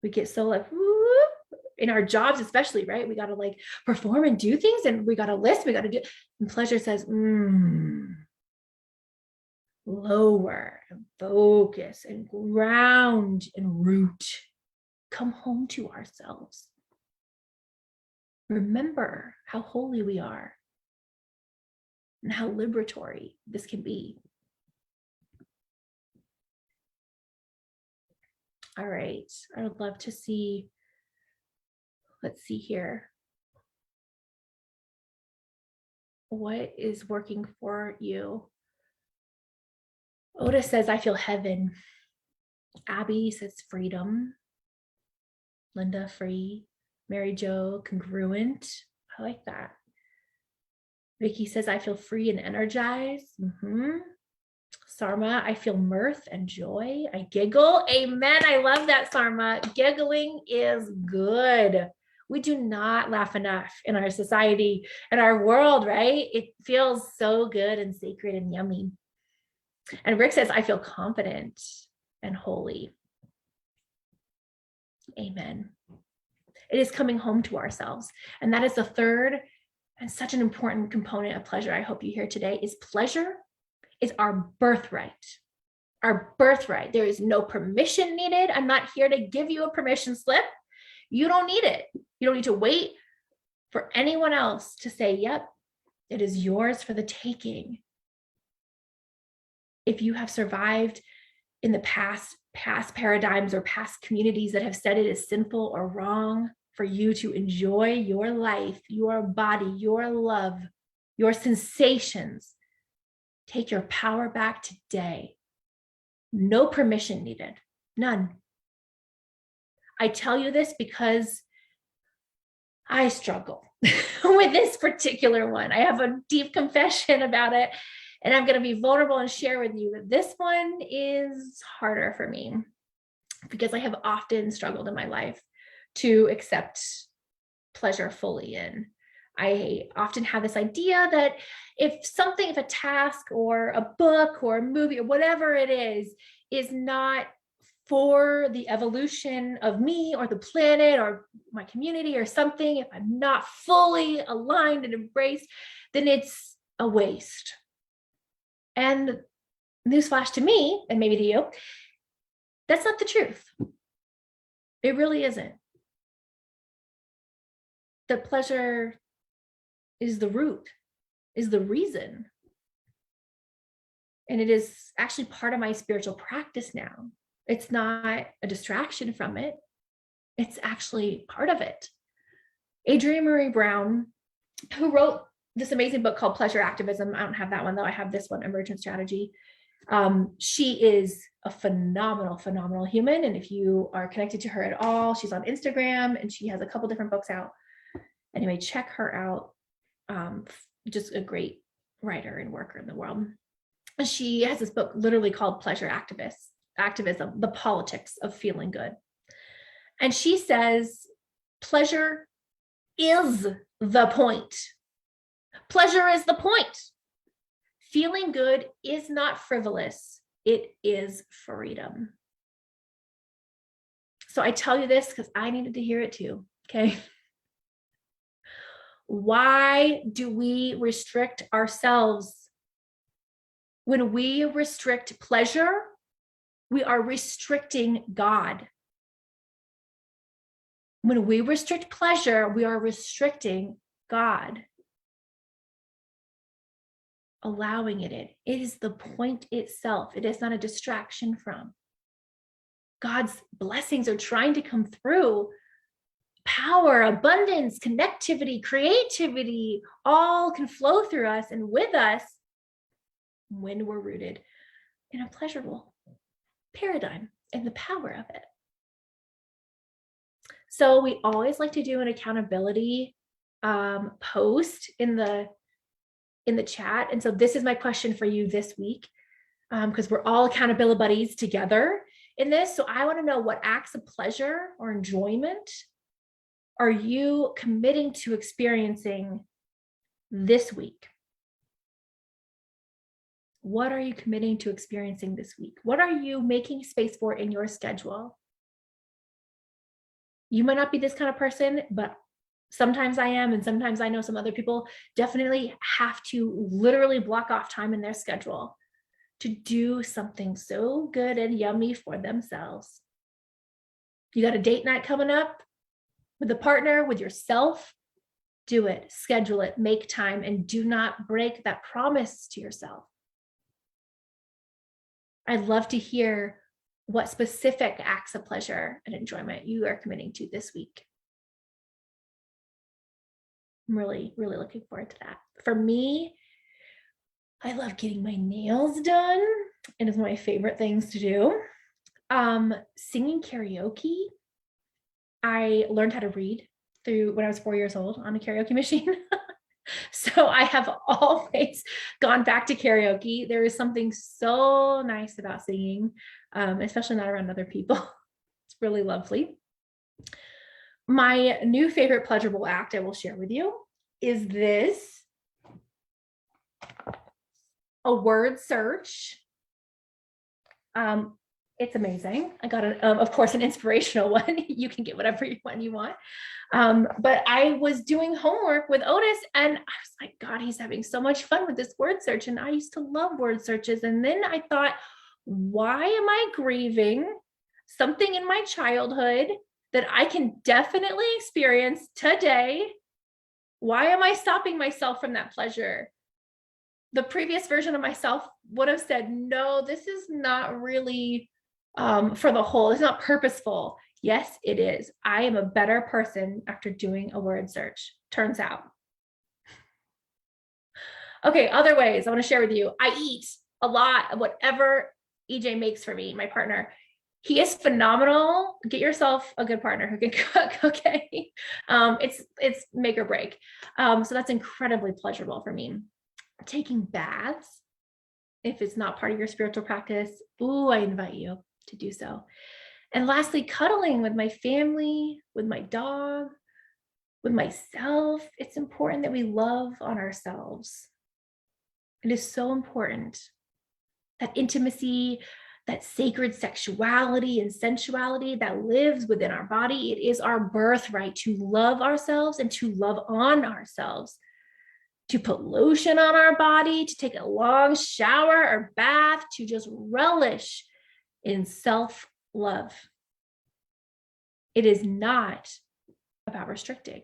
We get so like, whoop, in our jobs, especially, right? We got to like perform and do things, and we got to list, we got to do. And pleasure says, lower and focus and ground and root. Come home to ourselves. Remember how holy we are and how liberatory this can be. All right, I would love to see, let's see here. What is working for you? Oda says, I feel heaven. Abby says freedom. Linda, free. Mary Jo, congruent. I like that. Vicky says, I feel free and energized. Sarma, I feel mirth and joy. I giggle. Amen. I love that, Sarma. Giggling is good. We do not laugh enough in our society and our world, right? It feels so good and sacred and yummy. And Rick says, I feel confident and holy. Amen. It is coming home to ourselves. And that is the third and such an important component of pleasure I hope you hear today is pleasure is our birthright. Our birthright. There is no permission needed. I'm not here to give you a permission slip. You don't need it. You don't need to wait for anyone else to say, yep, it is yours for the taking. If you have survived in the past paradigms or past communities that have said it is sinful or wrong for you to enjoy your life, your body, your love, your sensations, take your power back today. No permission needed, none. I tell you this because I struggle with this particular one. I have a deep confession about it, and I'm going to be vulnerable and share with you that this one is harder for me because I have often struggled in my life to accept pleasure fully in. I often have this idea that if a task or a book or a movie or whatever it is not for the evolution of me or the planet or my community or something, if I'm not fully aligned and embraced, then it's a waste. And newsflash to me, and maybe to you, that's not the truth. It really isn't. The pleasure is the root, is the reason. And it is actually part of my spiritual practice now. It's not a distraction from it. It's actually part of it. Adrienne Marie Brown, who wrote this amazing book called Pleasure Activism. I don't have that one though. I have this one, Emergent Strategy. She is a phenomenal, phenomenal human. And if you are connected to her at all, she's on Instagram and she has a couple different books out. Anyway, check her out. Just a great writer and worker in the world. And she has this book literally called Pleasure Activism, the politics of feeling good. And she says, pleasure is the point. Pleasure is the point. Feeling good is not frivolous. It is freedom. So I tell you this because I needed to hear it too, okay? Why do we restrict ourselves When we restrict pleasure, we are restricting God. When we restrict pleasure, we are restricting God. Allowing it in. It is the point itself. It is not a distraction from. God's blessings are trying to come through. Power, abundance, connectivity, creativity, all can flow through us and with us when we're rooted in a pleasurable paradigm and the power of it. So we always like to do an accountability post in the chat. And so this is my question for you this week, because we're all accountability buddies together in this. So I want to know, what acts of pleasure or enjoyment are you committing to experiencing this week? What are you committing to experiencing this week? What are you making space for in your schedule? You might not be this kind of person, but sometimes I am, and sometimes I know some other people definitely have to literally block off time in their schedule to do something so good and yummy for themselves. You got a date night coming up with a partner, with yourself, do it, schedule it, make time, and do not break that promise to yourself. I'd love to hear what specific acts of pleasure and enjoyment you are committing to this week. I'm really, really looking forward to that. For me, I love getting my nails done. It is one of my favorite things to do. Singing karaoke. I learned how to read when I was 4 years old on a karaoke machine. So I have always gone back to karaoke. There is something so nice about singing, especially not around other people. It's really lovely. My new favorite pleasurable act I will share with you is this: a word search. It's amazing. I got, of course, an inspirational one. You can get whatever one you want. But I was doing homework with Otis and I was like, God, he's having so much fun with this word search. And I used to love word searches. And then I thought, why am I grieving something in my childhood that I can definitely experience today? Why am I stopping myself from that pleasure? The previous version of myself would have said, no, this is not really for the whole. It's not purposeful. Yes, it is. I am a better person after doing a word search, turns out. Okay, other ways I want to share with you. I eat a lot of whatever EJ makes for me, my partner. He is phenomenal. Get yourself a good partner who can cook, okay? It's make or break. So that's incredibly pleasurable for me. Taking baths, if it's not part of your spiritual practice, I invite you to do so. And lastly, cuddling with my family, with my dog, with myself. It's important that we love on ourselves. It is so important. That intimacy, that sacred sexuality and sensuality that lives within our body. It is our birthright to love ourselves and to love on ourselves. To put lotion on our body, to take a long shower or bath, to just relish in self-love. It is not about restricting.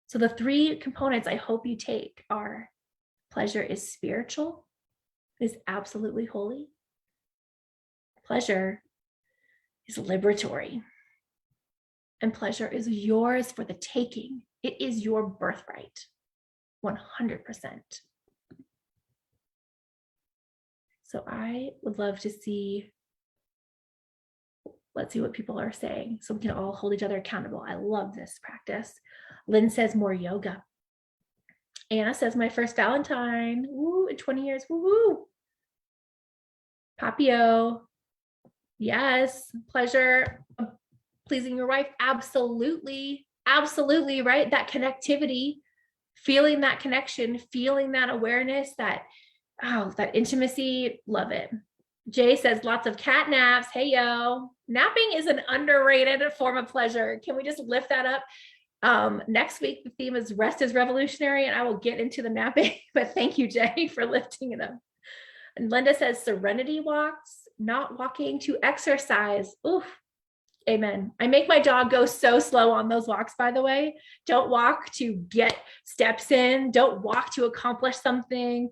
So the three components I hope you take are: pleasure is spiritual, it is absolutely holy. Pleasure is liberatory. And pleasure is yours for the taking. It is your birthright, 100%. So I would love to see, let's see what people are saying so we can all hold each other accountable. I love this practice. Lynn says more yoga. Anna says my first Valentine. Woo, in 20 years. Woo-hoo. Papio. Yes. Pleasure. Pleasing your wife. Absolutely. Absolutely, right? That connectivity, feeling that connection, feeling that awareness, that intimacy. Love it. Jay says lots of cat naps. Hey, yo. Napping is an underrated form of pleasure. Can we just lift that up? Next week, the theme is rest is revolutionary, and I will get into the napping, but thank you, Jay, for lifting it up. And Linda says serenity walks, not walking to exercise. Oof. Amen. I make my dog go so slow on those walks, by the way. Don't walk to get steps in. Don't walk to accomplish something.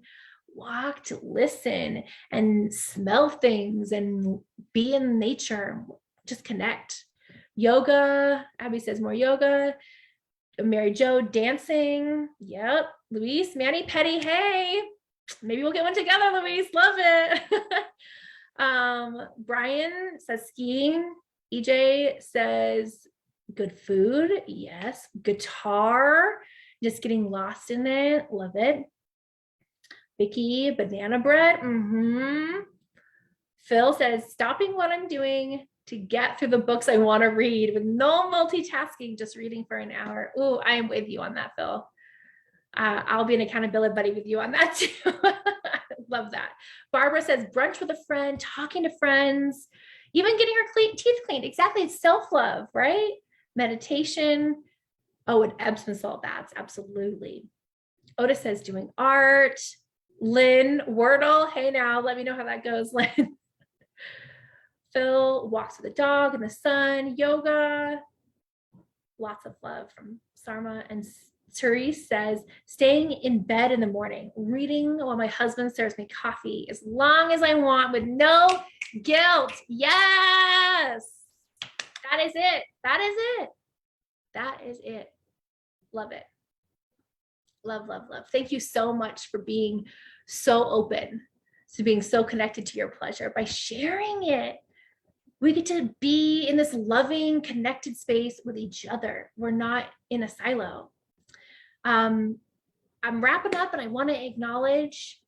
Walk to listen and smell things and be in nature. Just connect. Yoga. Abby says more yoga. Mary Jo dancing. Yep. Luis, Manny Petty. Hey, maybe we'll get one together, Luis. Love it. Brian says skiing. EJ says good food. Yes. Guitar. Just getting lost in it. Love it. Vicky, banana bread. Phil says stopping what I'm doing to get through the books I want to read with no multitasking, just reading for an hour. Ooh, I am with you on that, Phil. I'll be an accountability buddy with you on that too. Love that. Barbara says brunch with a friend, talking to friends, even getting her teeth cleaned. Exactly. It's self-love, right? Meditation. Oh, and Epsom salt baths. Absolutely. Otis says doing art. Lynn, Wordle. Hey now, let me know how that goes, Lynn. Phil walks with a dog in the sun. Yoga. Lots of love from Sarma. And Therese says, staying in bed in the morning, reading while my husband serves me coffee as long as I want with no guilt. Yes. That is it. That is it. That is it. Love it. Love, love, love. Thank you so much for being so open, to being so connected to your pleasure by sharing it. We get to be in this loving, connected space with each other. We're not in a silo. I'm wrapping up and I want to acknowledge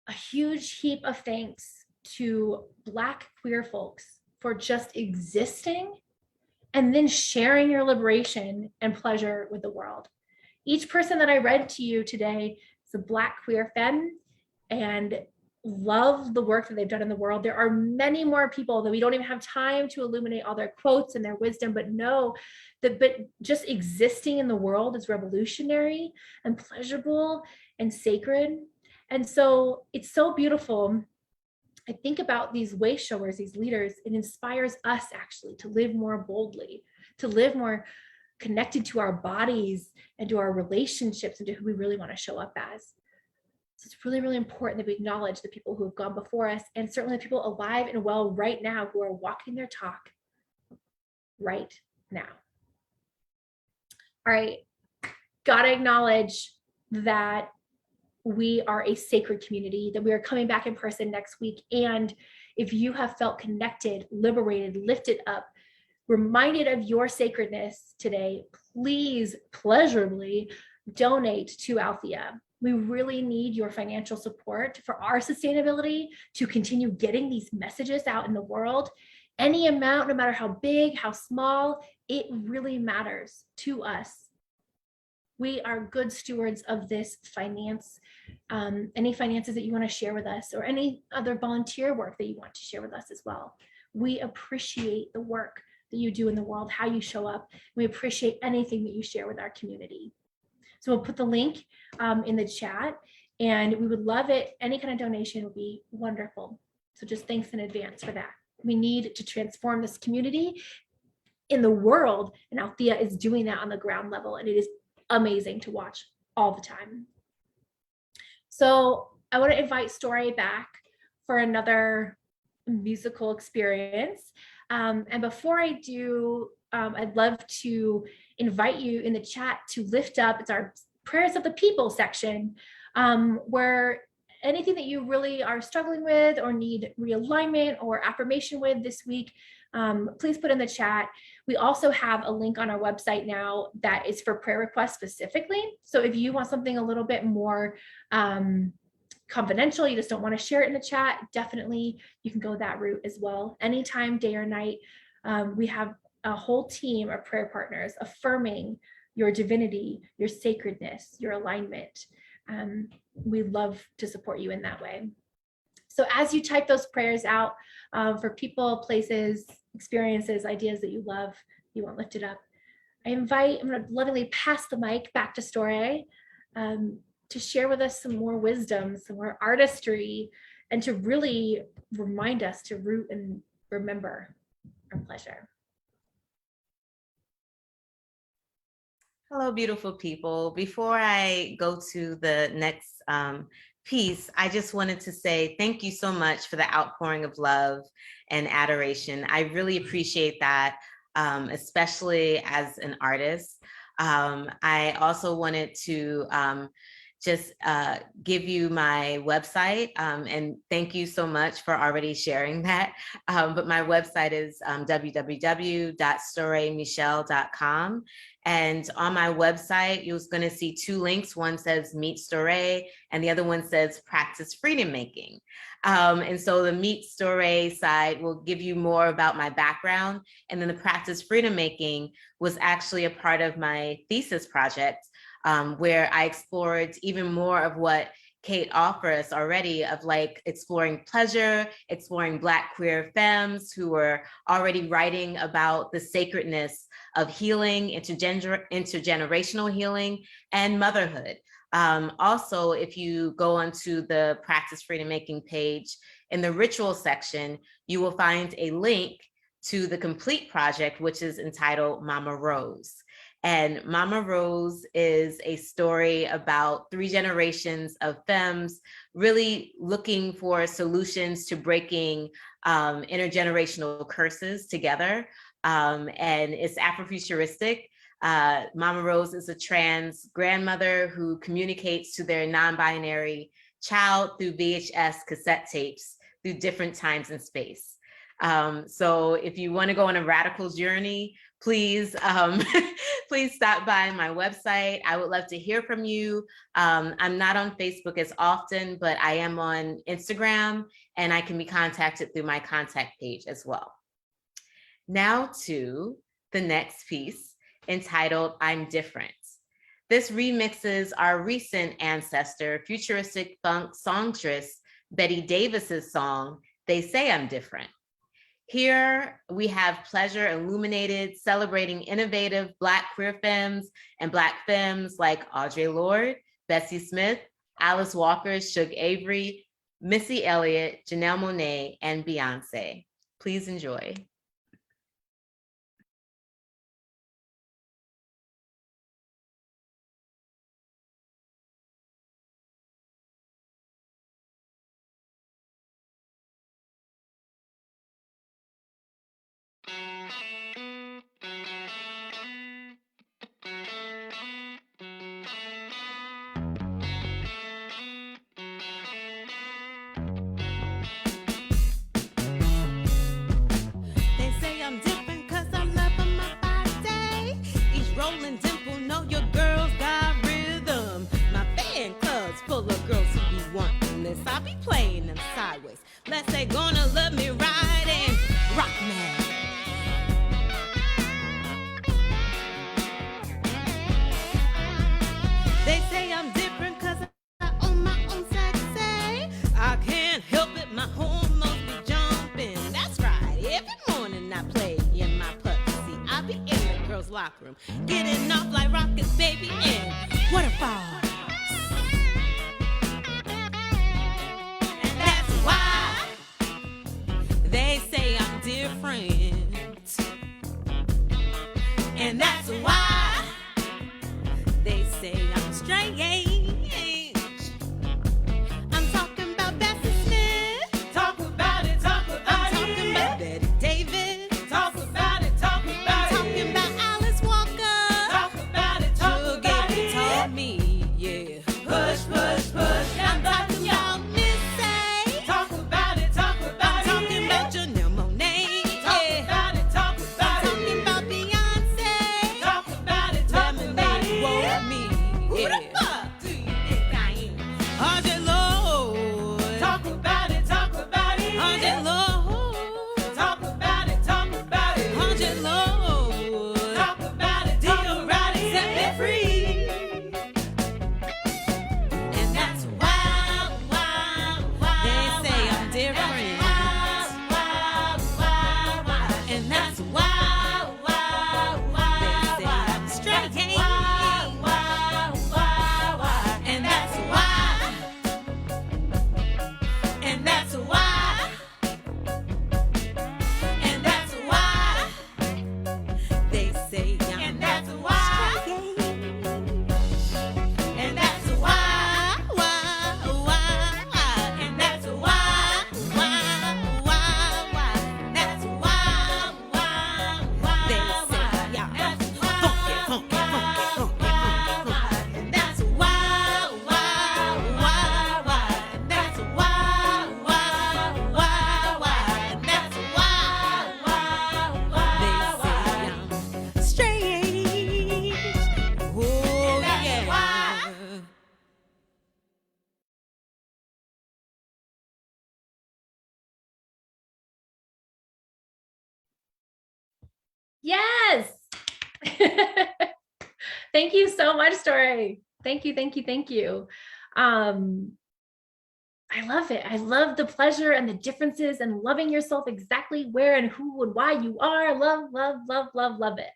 a huge heap of thanks to Black queer folks for just existing and then sharing your liberation and pleasure with the world. Each person that I read to you today is a Black queer femme and love the work that they've done in the world. There are many more people that we don't even have time to illuminate all their quotes and their wisdom, but know that just existing in the world is revolutionary and pleasurable and sacred. And so it's so beautiful. I think about these way showers, these leaders, it inspires us actually to live more boldly, to live more connected to our bodies and to our relationships and to who we really want to show up as. So it's really, really important that we acknowledge the people who have gone before us and certainly the people alive and well right now who are walking their talk right now. All right, gotta acknowledge that we are a sacred community, that we are coming back in person next week. And if you have felt connected, liberated, lifted up, reminded of your sacredness today, please pleasurably donate to Althea. We really need your financial support for our sustainability to continue getting these messages out in the world. Any amount, no matter how big, how small, it really matters to us. We are good stewards of this finance. Any finances that you want to share with us or any other volunteer work that you want to share with us as well. We appreciate the work that you do in the world, how you show up. We appreciate anything that you share with our community. So we'll put the link in the chat and we would love it. Any kind of donation would be wonderful. So just thanks in advance for that. We need to transform this community in the world, and Althea is doing that on the ground level, and it is amazing to watch all the time. So I want to invite Story back for another musical experience. And before I do, I'd love to invite you in the chat to lift up, it's our prayers of the people section, where anything that you really are struggling with or need realignment or affirmation with this week, please put in the chat. We also have a link on our website now that is for prayer requests specifically. So if you want something a little bit more confidential, you just don't want to share it in the chat, definitely you can go that route as well. Anytime, day or night, we have a whole team of prayer partners affirming your divinity, your sacredness, your alignment. We love to support you in that way. So as you type those prayers out for people, places, experiences, ideas that you love, you want lifted up, I'm going to lovingly pass the mic back to Story. to share with us some more wisdom, some more artistry, and to really remind us to root and remember our pleasure. Hello, beautiful people. Before I go to the next piece, I just wanted to say thank you so much for the outpouring of love and adoration. I really appreciate that, especially as an artist. I also wanted to just give you my website, and thank you so much for already sharing that. But my website is www.storemichelle.com. And on my website, you're going to see two links. One says Meet Storey, and the other one says Practice Freedom Making. And so the Meet Storey side will give you more about my background. And then the Practice Freedom Making was actually a part of my thesis project, where I explored even more of what Kate offers already, of like exploring pleasure, exploring Black queer femmes who were already writing about the sacredness of healing, intergenerational healing, and motherhood. Also, if you go onto the Practice Freedom Making page, in the ritual section, you will find a link to the complete project, which is entitled Mama Rose. And Mama Rose is a story about 3 generations of femmes really looking for solutions to breaking intergenerational curses together. And it's Afrofuturistic. Mama Rose is a trans grandmother who communicates to their non-binary child through VHS cassette tapes through different times and space. So if you want to go on a radical journey, please, please stop by my website. I would love to hear from you. I'm not on Facebook as often, but I am on Instagram, and I can be contacted through my contact page as well. Now to the next piece, entitled I'm Different. This remixes our recent ancestor, futuristic funk songstress Betty Davis's song, They Say I'm Different. Here we have Pleasure Illuminated, celebrating innovative Black queer femmes and Black femmes like Audre Lorde, Bessie Smith, Alice Walker, Suge Avery, Missy Elliott, Janelle Monáe, and Beyonce. Please enjoy. They say I'm different 'cause I'm loving my body. Each rolling dimple know your girl's got rhythm. My fan club's full of girls who be wanting this. I be playing them sideways. Let's say gonna love me right and rock man. They say I'm different 'cause I own my own sexy. I can't help it, my hormones be jumping. That's right, every morning I play in my pussy. I be in the girls' locker room, getting off like rockets, baby, and waterfalls. And that's why they say I'm different. And that's why they say I'm strange. I'm talking about Bessie Smith. Talk about it, talk about I'm talking about Betty Davis. Talk about it, talk about I'm talking about Alice Walker. Talk about it, talk about it. Taught me, yeah. Yes. Thank you so much, Story. Thank you, thank you, thank you. I love it. I love the pleasure and the differences and loving yourself exactly where and who and why you are. Love, love, love, love, love it.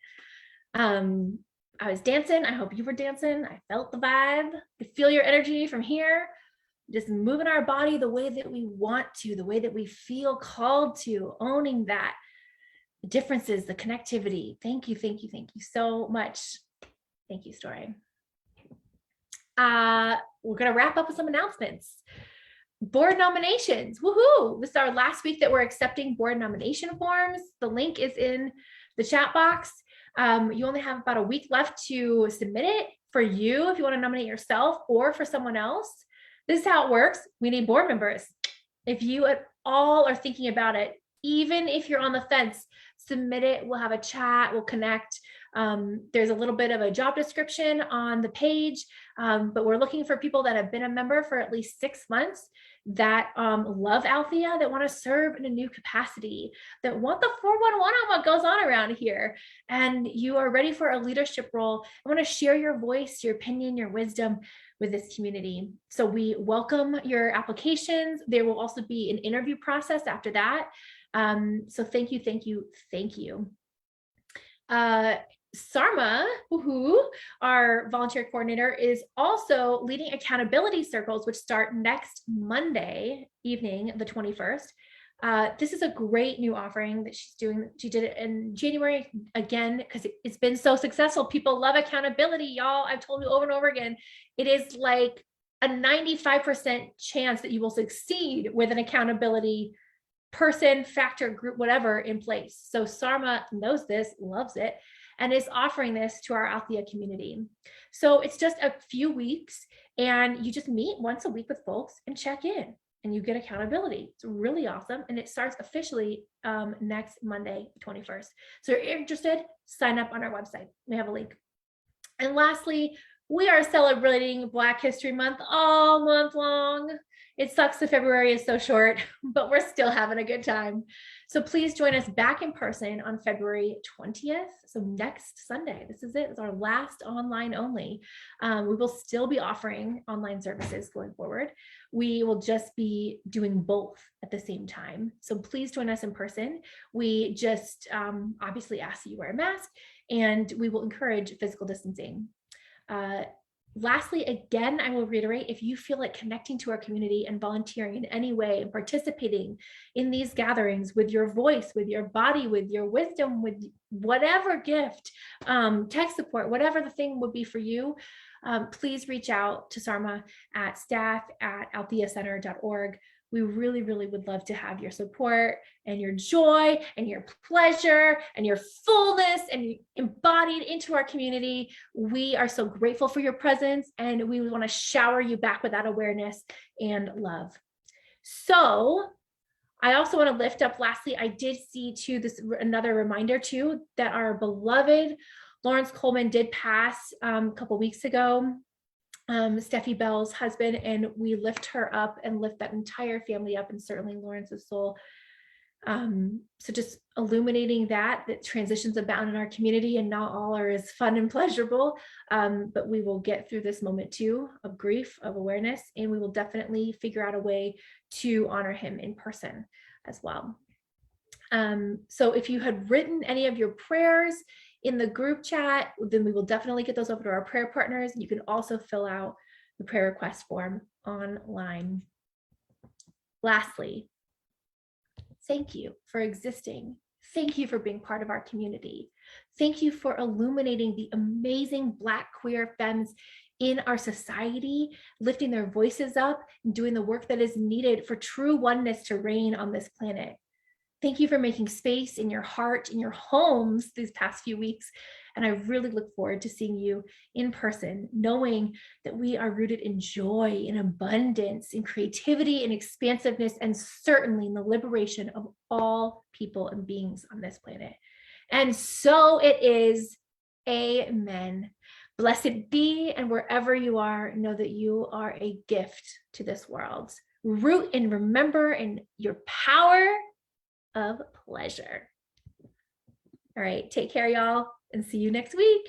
I was dancing. I hope you were dancing. I felt the vibe. I could feel your energy from here. Just moving our body the way that we want to, the way that we feel called to, owning that. The differences, the connectivity. Thank you, thank you, thank you so much. Thank you, Story. We're going to wrap up with some announcements. Board nominations. Woohoo! This is our last week that we're accepting board nomination forms. The link is in the chat box. You only have about a week left to submit it for you if you want to nominate yourself or for someone else. This is how it works. We need board members. If you at all are thinking about it, even if you're on the fence, submit it. We'll have a chat. We'll connect. There's a little bit of a job description on the page, but we're looking for people that have been a member for at least 6 months, that love Althea, that want to serve in a new capacity, that want the 411 on what goes on around here, and you are ready for a leadership role. I want to share your voice, your opinion, your wisdom with this community. So we welcome your applications. There will also be an interview process after that. So thank you, thank you, thank you. Sarma, our volunteer coordinator, is also leading accountability circles, which start next Monday evening, the 21st. This is a great new offering that she's doing. She did it in January again, because it's been so successful. People love accountability, y'all. I've told you over and over again, it is like a 95% chance that you will succeed with an accountability person, factor, group, whatever in place. So Sarma knows this, loves it, and is offering this to our Althea community. So it's just a few weeks, and you just meet once a week with folks and check in, and you get accountability. It's really awesome. And it starts officially next Monday, 21st. So if you're interested, sign up on our website. We have a link. And lastly, we are celebrating Black History Month all month long. It sucks that February is so short, but we're still having a good time. So please join us back in person on February 20th. So next Sunday, this is it. It's our last online only. We will still be offering online services going forward. We will just be doing both at the same time. So please join us in person. We just obviously ask that you wear a mask, and we will encourage physical distancing. Lastly, again, I will reiterate, if you feel like connecting to our community and volunteering in any way and participating in these gatherings with your voice, with your body, with your wisdom, with whatever gift, tech support, whatever the thing would be for you, please reach out to Sarma at staff@altheacenter.org. We really, really would love to have your support and your joy and your pleasure and your fullness and embodied into our community. We are so grateful for your presence, and we want to shower you back with that awareness and love. So I also want to lift up, lastly, I did see too, this another reminder too, that our beloved Lawrence Coleman did pass a couple weeks ago. Steffi Bell's husband, and we lift her up and lift that entire family up, and certainly Lawrence's soul. So just illuminating that transitions abound in our community, and not all are as fun and pleasurable, but we will get through this moment too of grief, of awareness, and we will definitely figure out a way to honor him in person as well. So if you had written any of your prayers in the group chat, then we will definitely get those over to our prayer partners. You can also fill out the prayer request form online. Lastly, thank you for existing. Thank you for being part of our community. Thank you for illuminating the amazing Black queer femmes in our society, lifting their voices up and doing the work that is needed for true oneness to reign on this planet. Thank you for making space in your heart, in your homes these past few weeks. And I really look forward to seeing you in person, knowing that we are rooted in joy, in abundance, in creativity, in expansiveness, and certainly in the liberation of all people and beings on this planet. And so it is. Amen. Blessed be, and wherever you are, know that you are a gift to this world. Root and remember in your power of pleasure. All right. Take care, y'all, and see you next week.